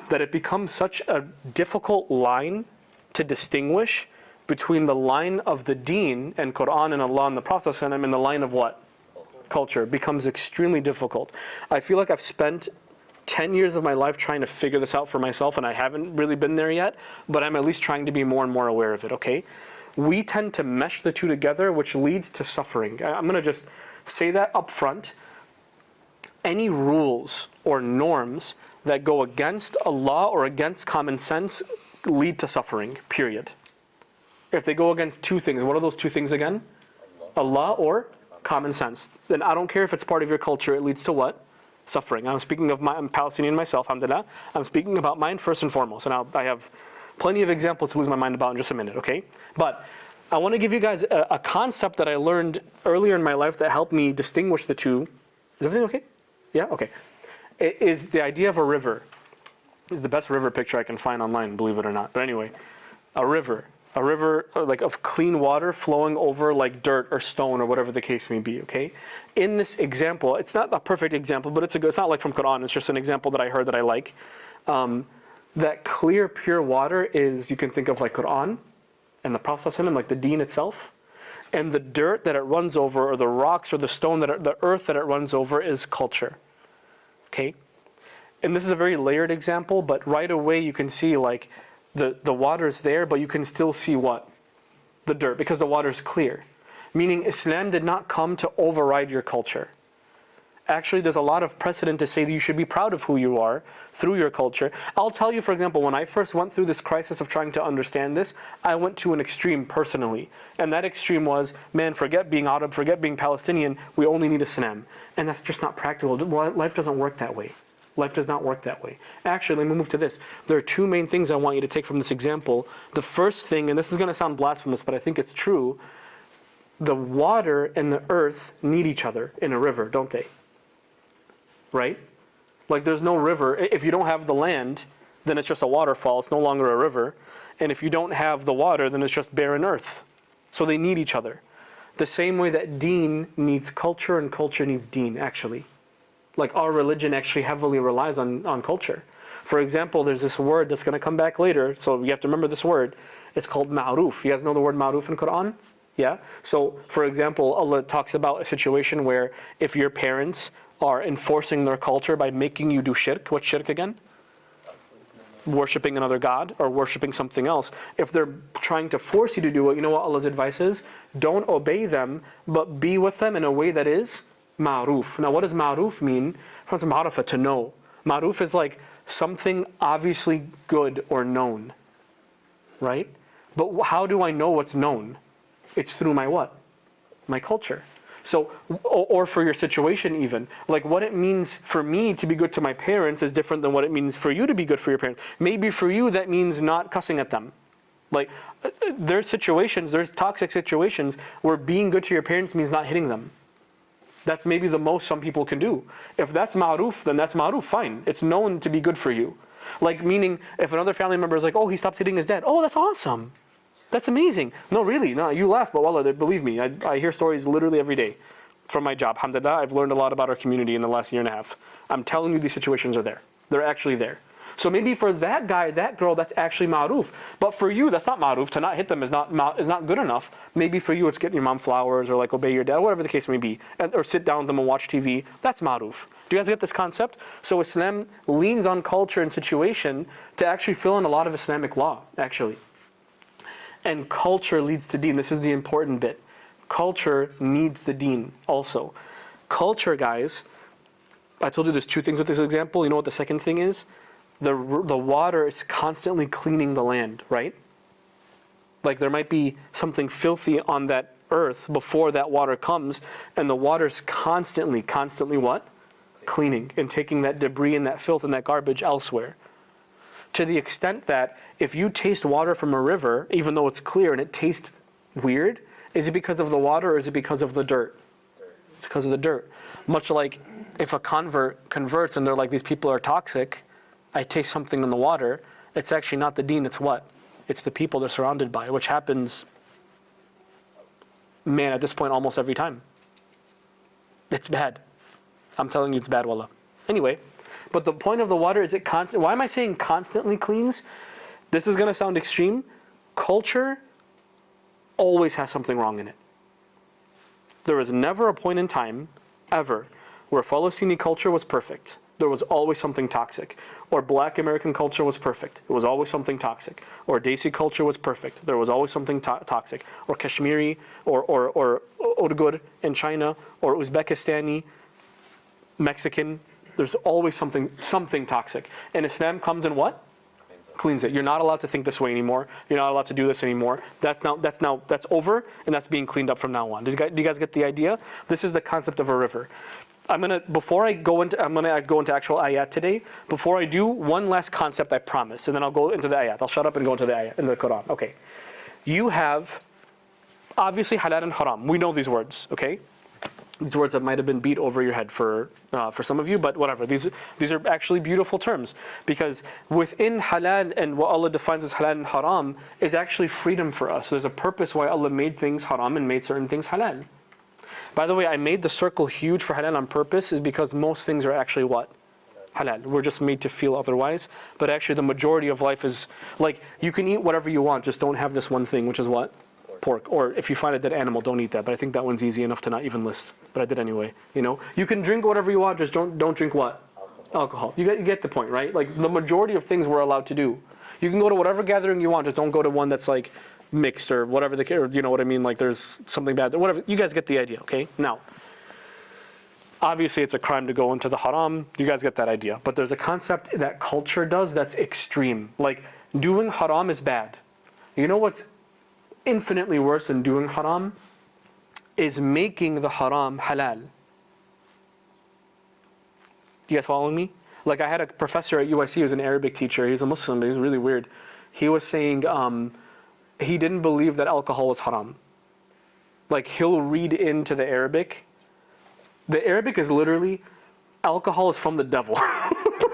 [SPEAKER 1] that it becomes such a difficult line to distinguish between the line of the deen and Quran and Allah and the Prophet and the line of what? Culture. It becomes extremely difficult. I feel like I've spent 10 years of my life trying to figure this out for myself, and I haven't really been there yet, but I'm at least trying to be more and more aware of it, okay? We tend to mesh the two together, which leads to suffering. I'm going to just say that up front. Any rules or norms that go against Allah or against common sense lead to suffering, period. If they go against two things, what are those two things again? Allah or common sense. Then I don't care if it's part of your culture, it leads to what? Suffering. I'm speaking of I'm Palestinian myself, alhamdulillah. I'm speaking about mine first and foremost. And I have plenty of examples to lose my mind about in just a minute, okay? But I want to give you guys a concept that I learned earlier in my life that helped me distinguish the two. Is everything okay? Yeah? Okay. It is the idea of a river. It's the best river picture I can find online, believe it or not. But anyway, a river like of clean water flowing over like dirt or stone or whatever the case may be, okay? In this example, it's not a perfect example, but it's not like from Quran, it's just an example that I heard that I like. That clear, pure water is, you can think of like Quran and the Prophet ﷺ, like the deen itself. And the dirt that it runs over, or the rocks or the stone, the earth that it runs over is culture, okay? And this is a very layered example, but right away you can see like the water's there, but you can still see what? The dirt, because the water's clear. Meaning Islam did not come to override your culture. Actually, there's a lot of precedent to say that you should be proud of who you are through your culture. I'll tell you, for example, when I first went through this crisis of trying to understand this, I went to an extreme personally. And that extreme was, man, forget being Arab, forget being Palestinian, we only need Islam. And that's just not practical. Life doesn't work that way. Life does not work that way. Actually, let me move to this. There are two main things I want you to take from this example. The first thing, and this is going to sound blasphemous, but I think it's true, the water and the earth need each other in a river, don't they? Right? Like there's no river. If you don't have the land, then it's just a waterfall. It's no longer a river. And if you don't have the water, then it's just barren earth. So they need each other. The same way that deen needs culture and culture needs deen, actually. Like our religion actually heavily relies on culture. For example, there's this word that's going to come back later, so you have to remember this word. It's called ma'ruf. You guys know the word ma'ruf in Quran? Yeah? So, for example, Allah talks about a situation where if your parents are enforcing their culture by making you do shirk. What's shirk again? Worshipping another god or worshipping something else. If they're trying to force you to do it, you know what Allah's advice is? Don't obey them, but be with them in a way that is ma'ruf. Now what does ma'ruf mean? What's ma'rufah? To know. Ma'ruf is like something obviously good or known. Right? But how do I know what's known? It's through my what? My culture. So, or for your situation even. Like what it means for me to be good to my parents is different than what it means for you to be good for your parents. Maybe for you that means not cussing at them. Like there's situations, there's toxic situations where being good to your parents means not hitting them. That's maybe the most some people can do. If that's ma'ruf, then that's ma'ruf, fine. It's known to be good for you. Like meaning if another family member is like, oh, he stopped hitting his dad. Oh, that's awesome. That's amazing. No, really, no, you laugh, but wallah, believe me, I hear stories literally every day from my job. Alhamdulillah, I've learned a lot about our community in the last year and a half. I'm telling you these situations are there. They're actually there. So maybe for that guy, that girl, that's actually ma'ruf. But for you, that's not ma'ruf. To not hit them is not good enough. Maybe for you, it's getting your mom flowers or like obey your dad, whatever the case may be. Or sit down with them and watch TV. That's ma'ruf. Do you guys get this concept? So Islam leans on culture and situation to actually fill in a lot of Islamic law, actually. And culture leads to deen. This is the important bit. Culture needs the deen also. Culture, guys, I told you there's two things with this example. You know what the second thing is? The water is constantly cleaning the land, right? Like there might be something filthy on that earth before that water comes, and the water's constantly what? Cleaning and taking that debris and that filth and that garbage elsewhere. To the extent that if you taste water from a river, even though it's clear and it tastes weird, is it because of the water or is it because of the dirt? It's because of the dirt. Much like if a convert converts and they're like, these people are toxic, I taste something in the water, it's actually not the deen, it's what? It's the people they're surrounded by, which happens, man, at this point almost every time. It's bad. I'm telling you it's bad, wallah. Anyway, but the point of the water is it constant. Why am I saying constantly cleans? This is going to sound extreme. Culture always has something wrong in it. There was never a point in time, ever, where Palestinian culture was perfect. There was always something toxic. Or Black American culture was perfect. It was always something toxic. Or Desi culture was perfect. There was always something toxic. Or Kashmiri, or Uyghur in China, or Uzbekistani, Mexican. There's always something toxic. And Islam comes and what? Cleans it. You're not allowed to think this way anymore. You're not allowed to do this anymore. That's over, and that's being cleaned up from now on. Do you guys get the idea? This is the concept of a river. I'm gonna go into actual ayat today. Before I do, one last concept I promise, and then I'll go into the ayat. I'll shut up and go into the ayat in the Quran. Okay. You have obviously halal and haram. We know these words, okay? These words that might have been beat over your head for some of you, but whatever. These are actually beautiful terms, because within halal and what Allah defines as halal and haram is actually freedom for us. There's a purpose why Allah made things haram and made certain things halal. By the way, I made the circle huge for halal on purpose, is because most things are actually what? Halal. We're just made to feel otherwise. But actually the majority of life is, like, you can eat whatever you want, just don't have this one thing, which is what? Pork. Or if you find a dead animal, don't eat that. But I think that one's easy enough to not even list. But I did anyway. You know, you can drink whatever you want, just don't drink what? Alcohol. You get the point, right? Like, the majority of things we're allowed to do. You can go to whatever gathering you want, just don't go to one that's like mixed or whatever or you know what I mean, like there's something bad, whatever. You guys get the idea, okay? Now, obviously it's a crime to go into the haram. You guys get that idea. But there's a concept that culture does that's extreme. Like, doing haram is bad. You know what's infinitely worse than doing haram? Is making the haram halal. You guys following me? Like, I had a professor at UIC who was an Arabic teacher. He's a Muslim, but he's really weird. He was saying he didn't believe that alcohol was haram. Like, he'll read into the Arabic. The Arabic is literally, alcohol is from the devil.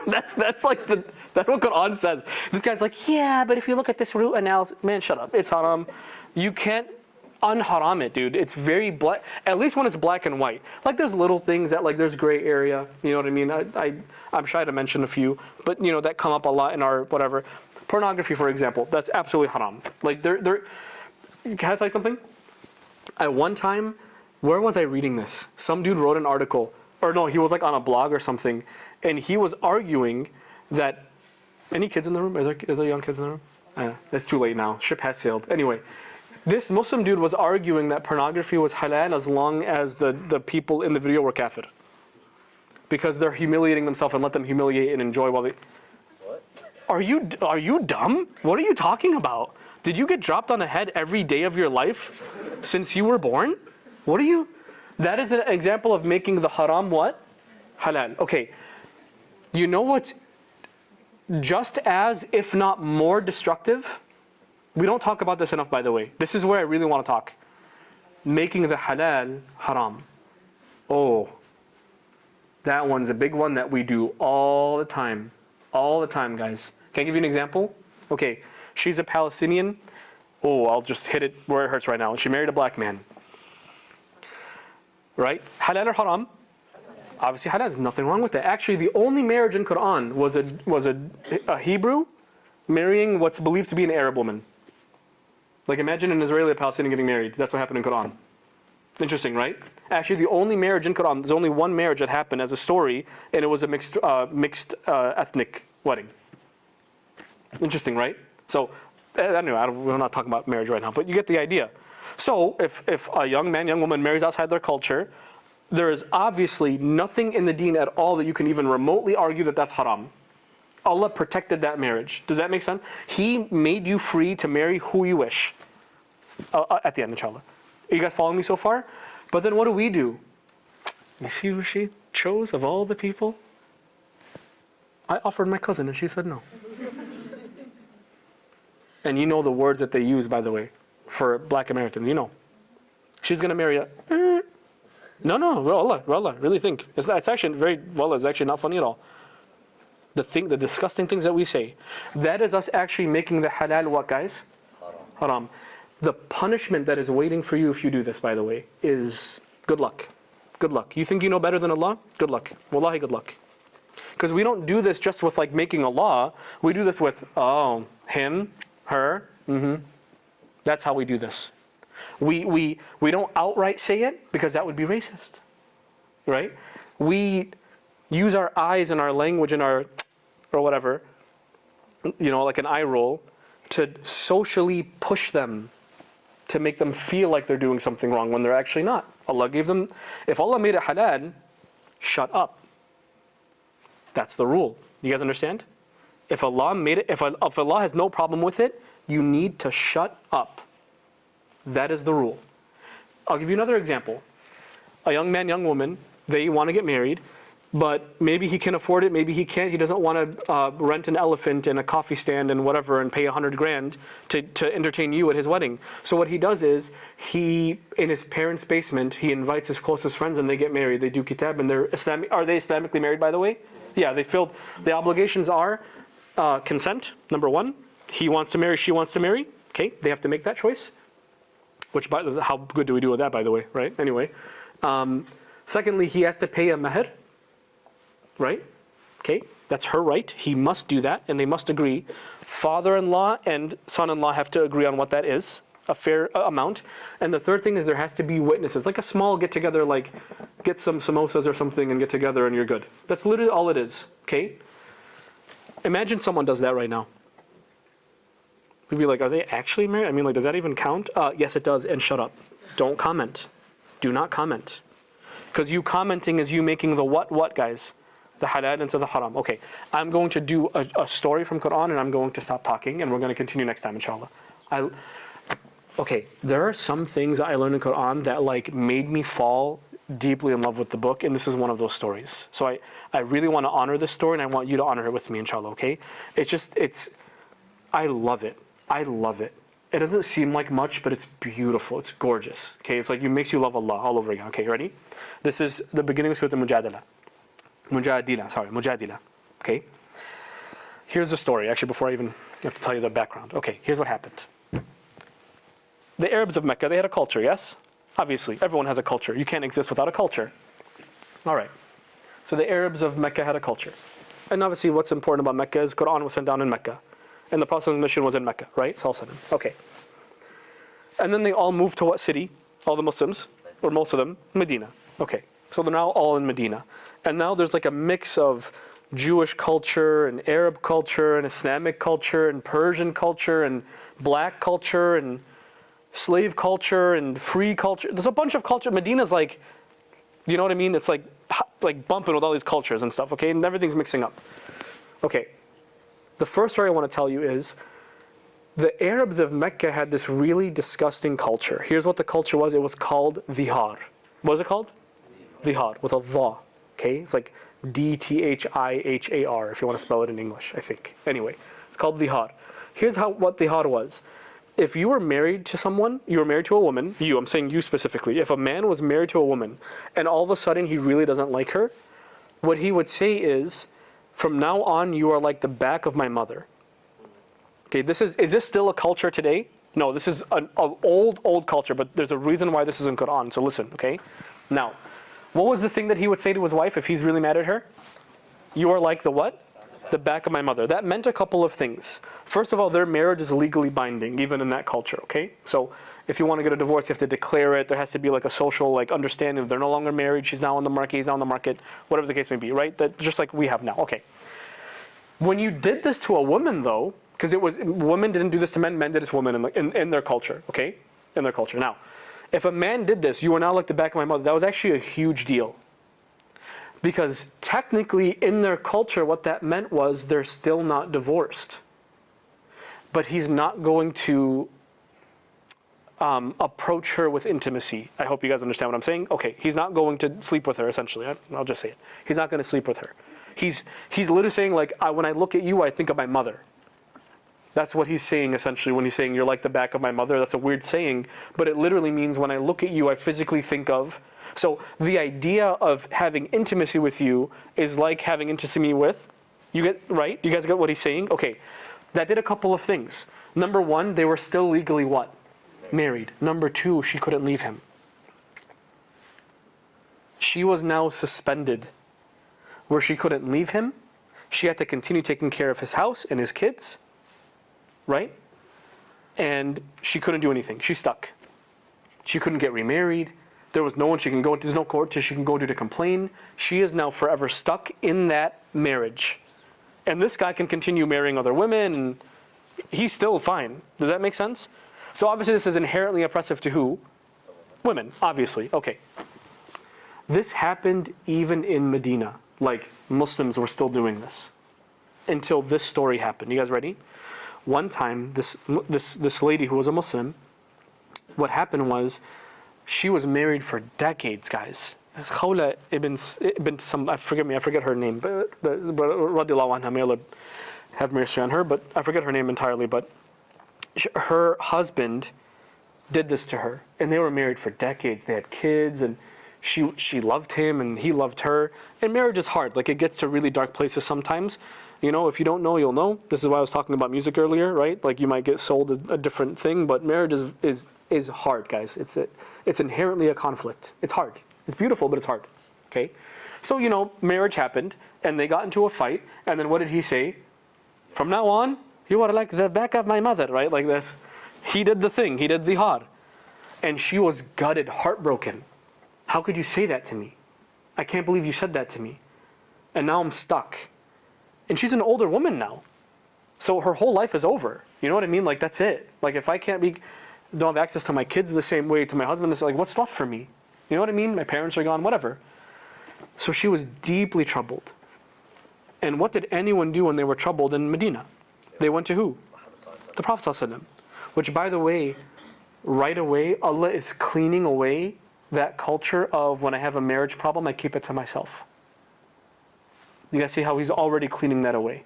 [SPEAKER 1] that's what Quran says. This guy's like, yeah, but if you look at this root analysis, man, shut up. It's haram. You can't unharam it, dude. It's very black, at least when it's black and white. Like, there's little things that, like, there's gray area, you know what I mean? I'm shy to mention a few, but you know, that come up a lot in our whatever. Pornography, for example, that's absolutely haram. Like, can I tell you something? At one time, where was I reading this? Some dude wrote an article, or no, he was like on a blog or something, and he was arguing that, any kids in the room? Is there young kids in the room? It's too late now. Ship has sailed. Anyway, this Muslim dude was arguing that pornography was halal as long as the people in the video were kafir. Because they're humiliating themselves, and let them humiliate and enjoy while they... What? Are you dumb? What are you talking about? Did you get dropped on the head every day of your life since you were born? What are you... That is an example of making the haram what? Halal. Okay. You know what's just as, if not more destructive? We don't talk about this enough, by the way. This is where I really want to talk. Making the halal haram. Oh. That one's a big one that we do all the time. All the time, guys. Can I give you an example? Okay, she's a Palestinian. Oh, I'll just hit it where it hurts right now. She married a black man. Right? Halal or haram? Obviously halal. There's nothing wrong with that. Actually, the only marriage in Quran was a Hebrew marrying what's believed to be an Arab woman. Like, imagine an Israeli and Palestinian getting married. That's what happened in Quran. Interesting, right? Actually, the only marriage in Quran, there's only one marriage that happened as a story, and it was a mixed ethnic wedding. Interesting, right? So, anyway, we're not talking about marriage right now, but you get the idea. So, if a young man, young woman marries outside their culture, there is obviously nothing in the deen at all that you can even remotely argue that that's haram. Allah protected that marriage. Does that make sense? He made you free to marry who you wish. At the end, inshallah. Are you guys following me so far? But then what do? You see who she chose of all the people? I offered my cousin and she said no. And you know the words that they use, by the way, for black Americans, you know. She's going to marry a... No, wallah, really think. It's actually very, wallah, it's actually not funny at all. The disgusting things that we say, that is us actually making the halal what, guys? Haram. The punishment that is waiting for you if you do this, by the way, is good luck. Good luck. You think you know better than Allah? Good luck. Wallahi, good luck. Because we don't do this just with like making a law. We do this with, him, her, That's how we do this. We don't outright say it because that would be racist, right? We use our eyes and our language and our, or whatever, like an eye roll, to socially push them, to make them feel like they're doing something wrong when they're actually not. Allah gave them, if Allah made it halal, shut up. That's the rule. You guys understand? If Allah made it, if Allah has no problem with it, you need to shut up. That is the rule. I'll give you another example. A young man, young woman, they want to get married, but maybe he can afford it, maybe he can't. He doesn't want to rent an elephant and a coffee stand and whatever and pay $100,000 to entertain you at his wedding. So what he does is, in his parents' basement, he invites his closest friends and they get married. They do kitab and they're Islamic. Are they Islamically married, by the way? Yeah, they filled. The obligations are consent, number one. He wants to marry, she wants to marry. Okay, they have to make that choice. Which, how good do we do with that, by the way, right? Anyway. Secondly, he has to pay a mahr. Right? Okay, that's her right. He must do that, and they must agree. Father-in-law and son-in-law have to agree on what that is, a fair amount. And the third thing is there has to be witnesses, like a small get-together, like get some samosas or something and get together and you're good. That's literally all it is, okay? Imagine someone does that right now. We'd be like, are they actually married? I mean, like, does that even count? Yes, it does, and shut up. Don't comment. Do not comment. Because you commenting is you making the what, guys? The halal into the haram. Okay, I'm going to do a story from Quran and I'm going to stop talking and we're going to continue next time, inshallah. Okay, there are some things that I learned in Quran that like made me fall deeply in love with the book, and this is one of those stories. So I really want to honor this story and I want you to honor it with me, inshallah, okay? I love it. I love it. It doesn't seem like much, but it's beautiful. It's gorgeous. Okay, it's like it makes you love Allah all over again. Okay, ready? This is the beginning of Surah Al-Mujadala. Mujadila. Okay? Here's the story. Actually, before I even have to tell you the background. Okay, here's what happened. The Arabs of Mecca, they had a culture, yes? Obviously, everyone has a culture. You can't exist without a culture. All right. So the Arabs of Mecca had a culture. And obviously, what's important about Mecca is Quran was sent down in Mecca. And the Prophet's mission was in Mecca, right? Okay. And then they all moved to what city? All the Muslims, or most of them, Medina. Okay. So they're now all in Medina. And now there's like a mix of Jewish culture and Arab culture and Islamic culture and Persian culture and black culture and slave culture and free culture. There's a bunch of culture. Medina's like, you know what I mean? It's like bumping with all these cultures and stuff, okay? And everything's mixing up. Okay. The first story I want to tell you is the Arabs of Mecca had this really disgusting culture. Here's what the culture was. It was called dhihar. What was it called? Dhihar, with a dha. Okay, it's like D-T-H-I-H-A-R if you want to spell it in English, I think. Anyway, it's called dhihar. Here's what dhihar was. If you were married to someone, you were married to a woman, I'm saying you specifically, if a man was married to a woman and all of a sudden he really doesn't like her, what he would say is, from now on you are like the back of my mother. Okay, is this still a culture today? No, this is an old culture, but there's a reason why this is in Quran, so listen, okay? Now, what was the thing that he would say to his wife if he's really mad at her? You are like the what? The back of my mother. That meant a couple of things. First of all, their marriage is legally binding, even in that culture, okay? So if you want to get a divorce, you have to declare it. There has to be like a social understanding that they're no longer married. She's now on the market, he's now on the market, whatever the case may be, right? That just like we have now, okay. When you did this to a woman though, because women didn't do this to men, men did it to women in their culture, okay? In their culture. Now, if a man did this, you are now like the back of my mother. That was actually a huge deal. Because technically in their culture, what that meant was they're still not divorced. But he's not going to approach her with intimacy. I hope you guys understand what I'm saying. Okay, he's not going to sleep with her, essentially. I'll just say it. He's not going to sleep with her. He's literally saying, like, when I look at you, I think of my mother. That's what he's saying essentially when he's saying you're like the back of my mother. That's a weird saying, but it literally means when I look at you, I physically think of. So the idea of having intimacy with you is like having intimacy with, you get, right? You guys get what he's saying? Okay, that did a couple of things. Number one, they were still legally what? Married. Number two, she couldn't leave him. She was now suspended, where she couldn't leave him. She had to continue taking care of his house and his kids, right? And she couldn't do anything. She's stuck. She couldn't get remarried. There was no one she can go to. There's no court she can go to complain. She is now forever stuck in that marriage. And this guy can continue marrying other women, and he's still fine. Does that make sense? So obviously this is inherently oppressive to who? Women, obviously. Okay. This happened even in Medina. Like, Muslims were still doing this until this story happened. You guys ready? One time, this lady who was a Muslim, what happened was, she was married for decades, guys. Khawla ibn some, I forget her name, but radiallahu anha, may Allah have mercy on her, but I forget her name entirely, but her husband did this to her, and they were married for decades. They had kids, and she loved him, and he loved her. And marriage is hard. Like, it gets to really dark places sometimes. You know, if you don't know, you'll know. This is why I was talking about music earlier, right? Like, you might get sold a different thing, but marriage is hard, guys. It's inherently a conflict. It's hard. It's beautiful, but it's hard. Okay? So, you know, marriage happened, and they got into a fight, and then what did he say? From now on, you are like the back of my mother, right? Like this. He did the thing. He did the har. And she was gutted, heartbroken. How could you say that to me? I can't believe you said that to me. And now I'm stuck. And she's an older woman now. So her whole life is over. You know what I mean? Like, that's it. Like, if I don't have access to my kids the same way, to my husband, it's like, what's left for me? You know what I mean? My parents are gone, whatever. So she was deeply troubled. And what did anyone do when they were troubled in Medina? They went to who? The Prophet ﷺ. Which, by the way, right away, Allah is cleaning away that culture of when I have a marriage problem, I keep it to myself. You guys see how he's already cleaning that away?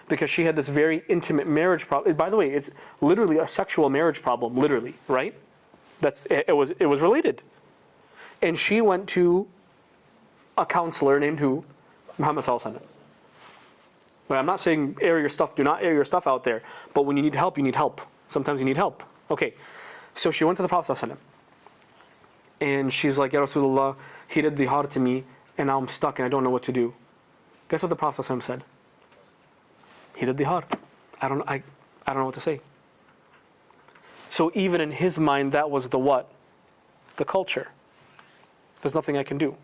[SPEAKER 1] Because she had this very intimate marriage problem. By the way, it's literally a sexual marriage problem, literally, right? It was related. And she went to a counselor named who? Muhammad sallallahu alaihi wasallam. But I'm not saying air your stuff, do not air your stuff out there. But when you need help, you need help. Sometimes you need help. Okay. So she went to the Prophet sallallahu alaihi wasallam. And she's like, Ya Rasulullah, he did the har to me, and now I'm stuck and I don't know what to do. Guess what the Prophet ﷺ said? He did the har. I don't know what to say. So even in his mind, that was the what? The culture. There's nothing I can do.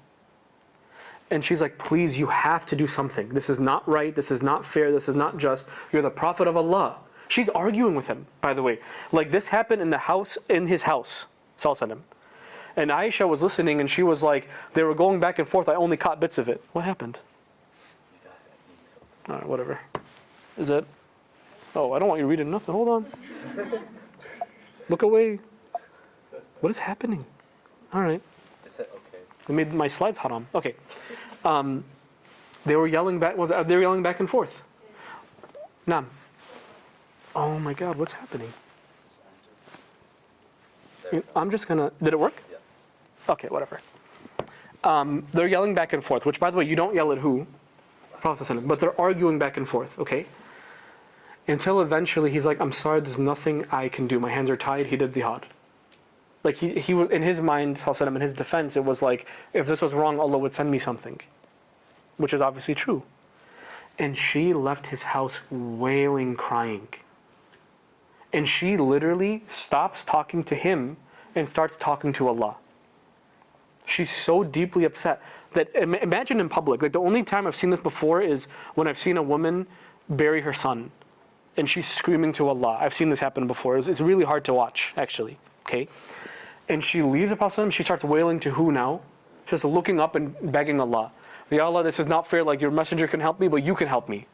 [SPEAKER 1] And she's like, please, you have to do something. This is not right. This is not fair. This is not just. You're the Prophet of Allah. She's arguing with him, by the way. Like, this happened in his house, sallallahu alaihi wasallam. And Aisha was listening, and she was like, they were going back and forth. I only caught bits of it. What happened? All right, whatever. Is it? Oh, I don't want you reading nothing. Hold on. Look away. What is happening? All right.
[SPEAKER 4] Is it okay?
[SPEAKER 1] They made my slides haram. Okay. They were yelling back. They were yelling back and forth. Naam. Oh my God, what's happening? I'm just gonna. Did it work?
[SPEAKER 4] Yes.
[SPEAKER 1] Okay, whatever. They're yelling back and forth. Which, by the way, you don't yell at who? Prophet ﷺ. But they're arguing back and forth. Okay. Until eventually he's like, I'm sorry, there's nothing I can do. My hands are tied. He did the had. Like he was in his mind, ﷺ, in his defense, it was like, if this was wrong, Allah would send me something, which is obviously true. And she left his house wailing, crying. And she literally stops talking to him and starts talking to Allah. She's so deeply upset that, imagine in public, like the only time I've seen this before is when I've seen a woman bury her son and she's screaming to Allah. I've seen this happen before. It's really hard to watch, actually. Okay? And she leaves the Prophet, she starts wailing to who now? Just looking up and begging Allah. Ya Allah, this is not fair, like your messenger can help me, but you can help me.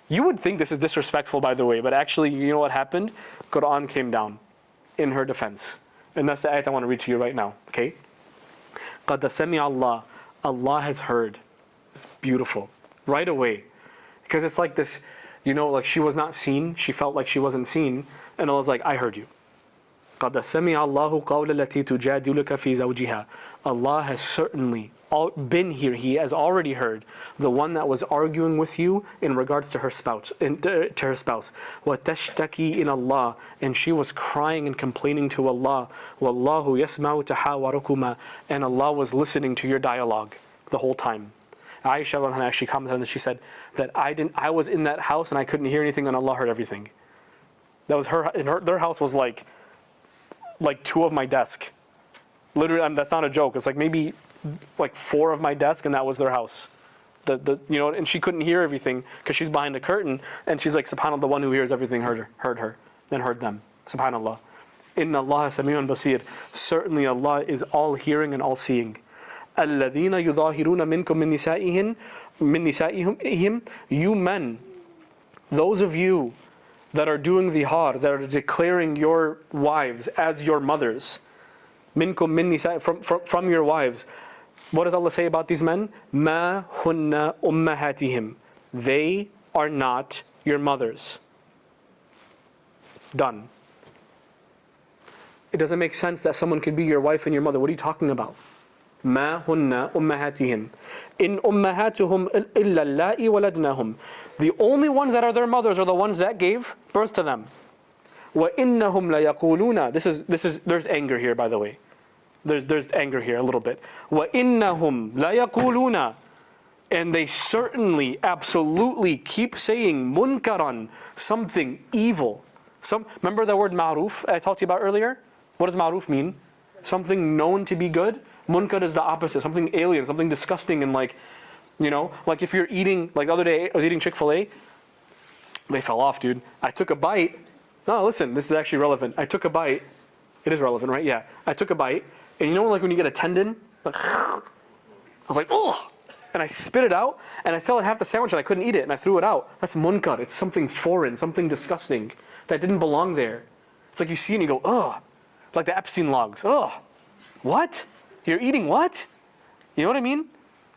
[SPEAKER 1] You would think this is disrespectful, by the way, but actually, you know what happened? Quran came down in her defense. And that's the ayat I want to read to you right now, okay? قَدْ سَمِعَ Allah. Allah has heard. It's beautiful. Right away. Because it's like this like she was not seen. She felt like she wasn't seen. And Allah's like, I heard you. قَدْ سَمِعَ اللَّهُ قَوْلَ الَّتِي تُجَادِلُكَ فِي زَوْجِهَا. Allah has certainly been here. He has already heard the one that was arguing with you in regards to her spouse. وَتَشْتَكِي إِلَى اللَّهِ. And she was crying and complaining to Allah. وَاللَّهُ يَسْمَعُ تَحَاوَرُكُمَا. And Allah was listening to your dialogue the whole time. Aisha actually commented on this. She said that I was in that house and I couldn't hear anything, and Allah heard everything. That was their house was like two of my desk. Literally, that's not a joke. It's like maybe like 4 of my desk, and that was their house. And she couldn't hear everything because she's behind a curtain, and she's like, SubhanAllah, the one who hears everything heard her, and heard them. SubhanAllah. Inna Allah Sami'un Basir. Certainly Allah is all hearing and all seeing. الَّذِينَ يُظَاهِرُونَ مِنْكُم مِّن نِسَائِهِمْ. You men, those of you that are doing the har, that are declaring your wives as your mothers, minkum min nisa, from your wives. What does Allah say about these men? Ma hunna ummahatihim. They are not your mothers. Done. It doesn't make sense that someone could be your wife and your mother. What are you talking about? ما هن أمهاتهم إن أمهاتهم إلا اللائي ولدناهم. The only ones that are their mothers are the ones that gave birth to them. وإنهم ليقولون. There's anger here, by the way. There's anger here a little bit. وإنهم ليقولون. And they certainly, absolutely keep saying munkaran, something evil. Remember the word ma'ruf I talked to you about earlier? What does ma'ruf mean? Something known to be good. Munkar is the opposite, something alien, something disgusting, and like if you're eating, like the other day I was eating Chick-fil-A, they fell off, dude. I took a bite. No, listen, this is actually relevant. I took a bite. It is relevant, right? Yeah. I took a bite, and like when you get a tendon, like, I was like, oh, and I spit it out, and I still had half the sandwich, and I couldn't eat it, and I threw it out. That's munkar. It's something foreign, something disgusting that didn't belong there. It's like you see and you go, oh, like the Epstein logs. Oh, what? You're eating what? You know what I mean?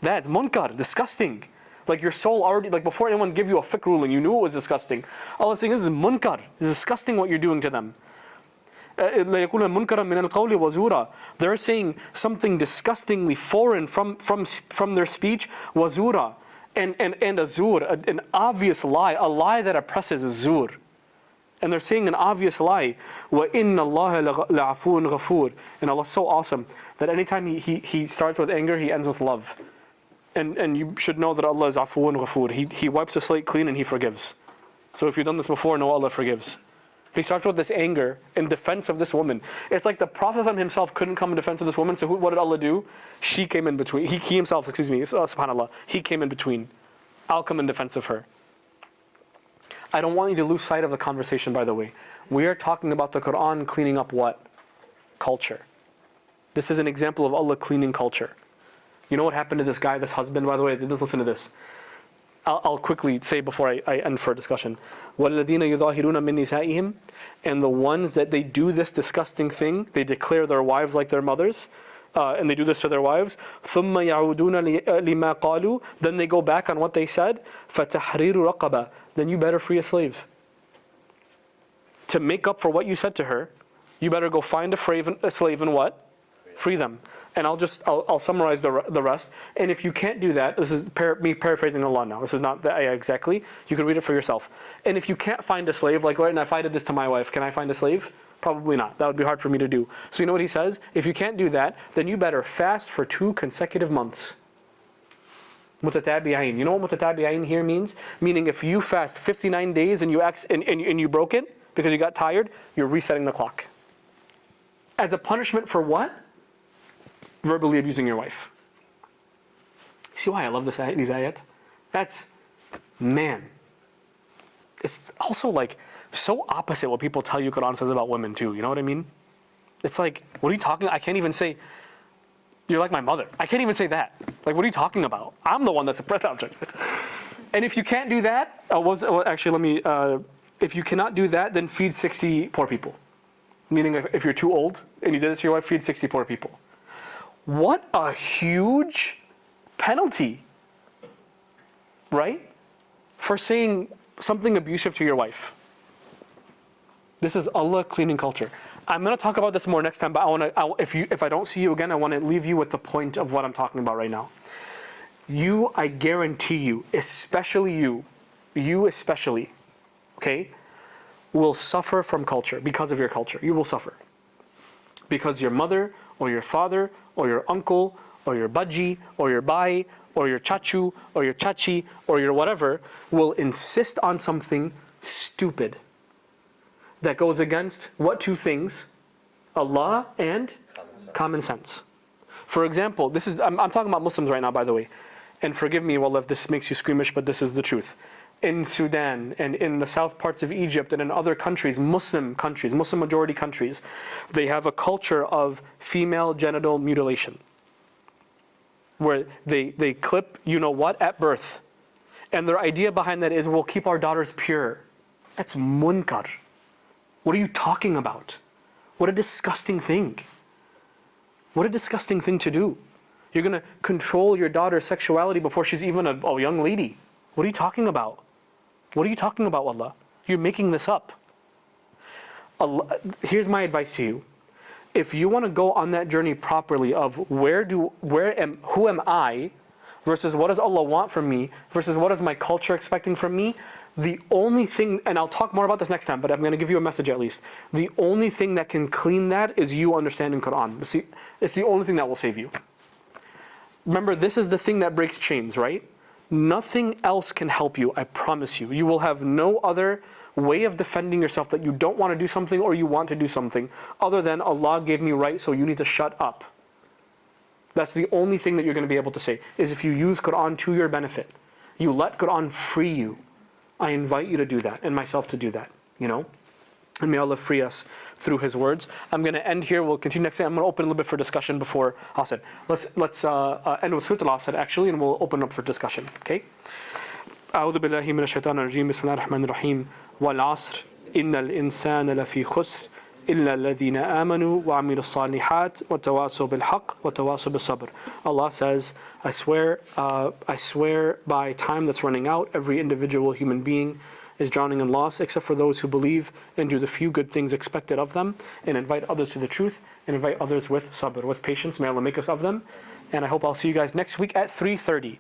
[SPEAKER 1] That's munkar, disgusting. Like your soul already, like before anyone give you a fiqh ruling, you knew it was disgusting. Allah is saying this is munkar. It's disgusting what you're doing to them. They're saying something disgustingly foreign from their speech. Wazura. And a zur, an obvious lie, a lie that oppresses, is zur. And they're saying an obvious lie. وَإِنَّ اللَّهَ لَعَفُوٌ غَفُورٌ. And Allah is so awesome that anytime He starts with anger, He ends with love. And you should know that Allah is afuun ghafoor. He wipes the slate clean and He forgives. So if you've done this before, know Allah forgives. He starts with this anger in defense of this woman. It's like the Prophet himself couldn't come in defense of this woman, so what did Allah do? She came in between. He himself, subhanAllah, He came in between. I'll come in defense of her. I don't want you to lose sight of the conversation, by the way. We are talking about the Quran cleaning up what? Culture. This is an example of Allah cleaning culture. You know what happened to this guy, this husband, by the way? Let's listen to this. I'll quickly say before I end for discussion. وَالَّذِينَ يُظَاهِرُونَ مِن نِسَائِهِمْ. And the ones that they do this disgusting thing, they declare their wives like their mothers, and they do this to their wives. ثُمَّ يَعُودُونَ لِمَا قَالُوا. Then they go back on what they said. فَتَحْرِيرُ رَقَبَةٍ. Then you better free a slave. To make up for what you said to her, you better go find a slave and what? Free them. And I'll summarize the rest. And if you can't do that, this is me paraphrasing Allah now. This is not the ayah exactly. You can read it for yourself. And if you can't find a slave, like right now, if I did this to my wife, can I find a slave? Probably not. That would be hard for me to do. So you know what he says? If you can't do that, then you better fast for 2 consecutive months. Mutatabi'ain. You know what mutatabi'ain here means? Meaning if you fast 59 days and you broke it because you got tired, you're resetting the clock. As a punishment for what? Verbally abusing your wife. See why I love these ayat? That's, man. It's also like so opposite what people tell you Quran says about women too. You know what I mean? It's like, what are you talking? I can't even say, you're like my mother. I can't even say that. Like, what are you talking about? I'm the one that's a breath object. And if you can't do that, if you cannot do that, then feed 60 poor people. Meaning if you're too old and you did it to your wife, feed 60 poor people. What a huge penalty, right? For saying something abusive to your wife. This is Allah cleaning culture. I'm going to talk about this more next time, but if I don't see you again, I want to leave you with the point of what I'm talking about right now. I guarantee you, especially you especially, okay, will suffer from culture because of your culture. You will suffer. Because your mother or your father or your uncle or your baji or your bai or your chachu or your chachi or your whatever will insist on something stupid that goes against what two things? Allah and common sense. For example, I'm talking about Muslims right now, by the way. And forgive me, wallah, if this makes you squeamish, but this is the truth. In Sudan and in the south parts of Egypt and in other countries, Muslim majority countries, they have a culture of female genital mutilation. Where they clip, you know what, at birth. And their idea behind that is, we'll keep our daughters pure. That's munkar. What are you talking about? What a disgusting thing. What a disgusting thing to do. You're going to control your daughter's sexuality before she's even a young lady. What are you talking about? What are you talking about, Allah? You're making this up. Allah, here's my advice to you. If you want to go on that journey properly of who am I versus what does Allah want from me versus what is my culture expecting from me, the only thing, and I'll talk more about this next time, but I'm going to give you a message at least. The only thing that can clean that is you understanding Quran. It's the only thing that will save you. Remember, this is the thing that breaks chains, right? Nothing else can help you, I promise you. You will have no other way of defending yourself that you don't want to do something or you want to do something other than Allah gave me right, so you need to shut up. That's the only thing that you're going to be able to say, is if you use Quran to your benefit. You let Quran free you. I invite you to do that, and myself to do that, you know? And may Allah free us through His words. I'm going to end here. We'll continue next time. I'm going to open a little bit for discussion before Asr. Let's end with Surah Al-Asr actually, and we'll open up for discussion, okay? أعوذ بالله من الشيطان الرجيم بسم الله الرحمن الرحيم والعصر إن الإنسان لفي خسر إلا الذين آمنوا وعملوا الصالحات وتواصوا بالحق وتواصوا بالصبر. Allah says, I swear by time that's running out, every individual human being is drowning in loss except for those who believe and do the few good things expected of them and invite others to the truth and invite others with sabr, with patience. May Allah make us of them. And I hope I'll see you guys next week at 3:30.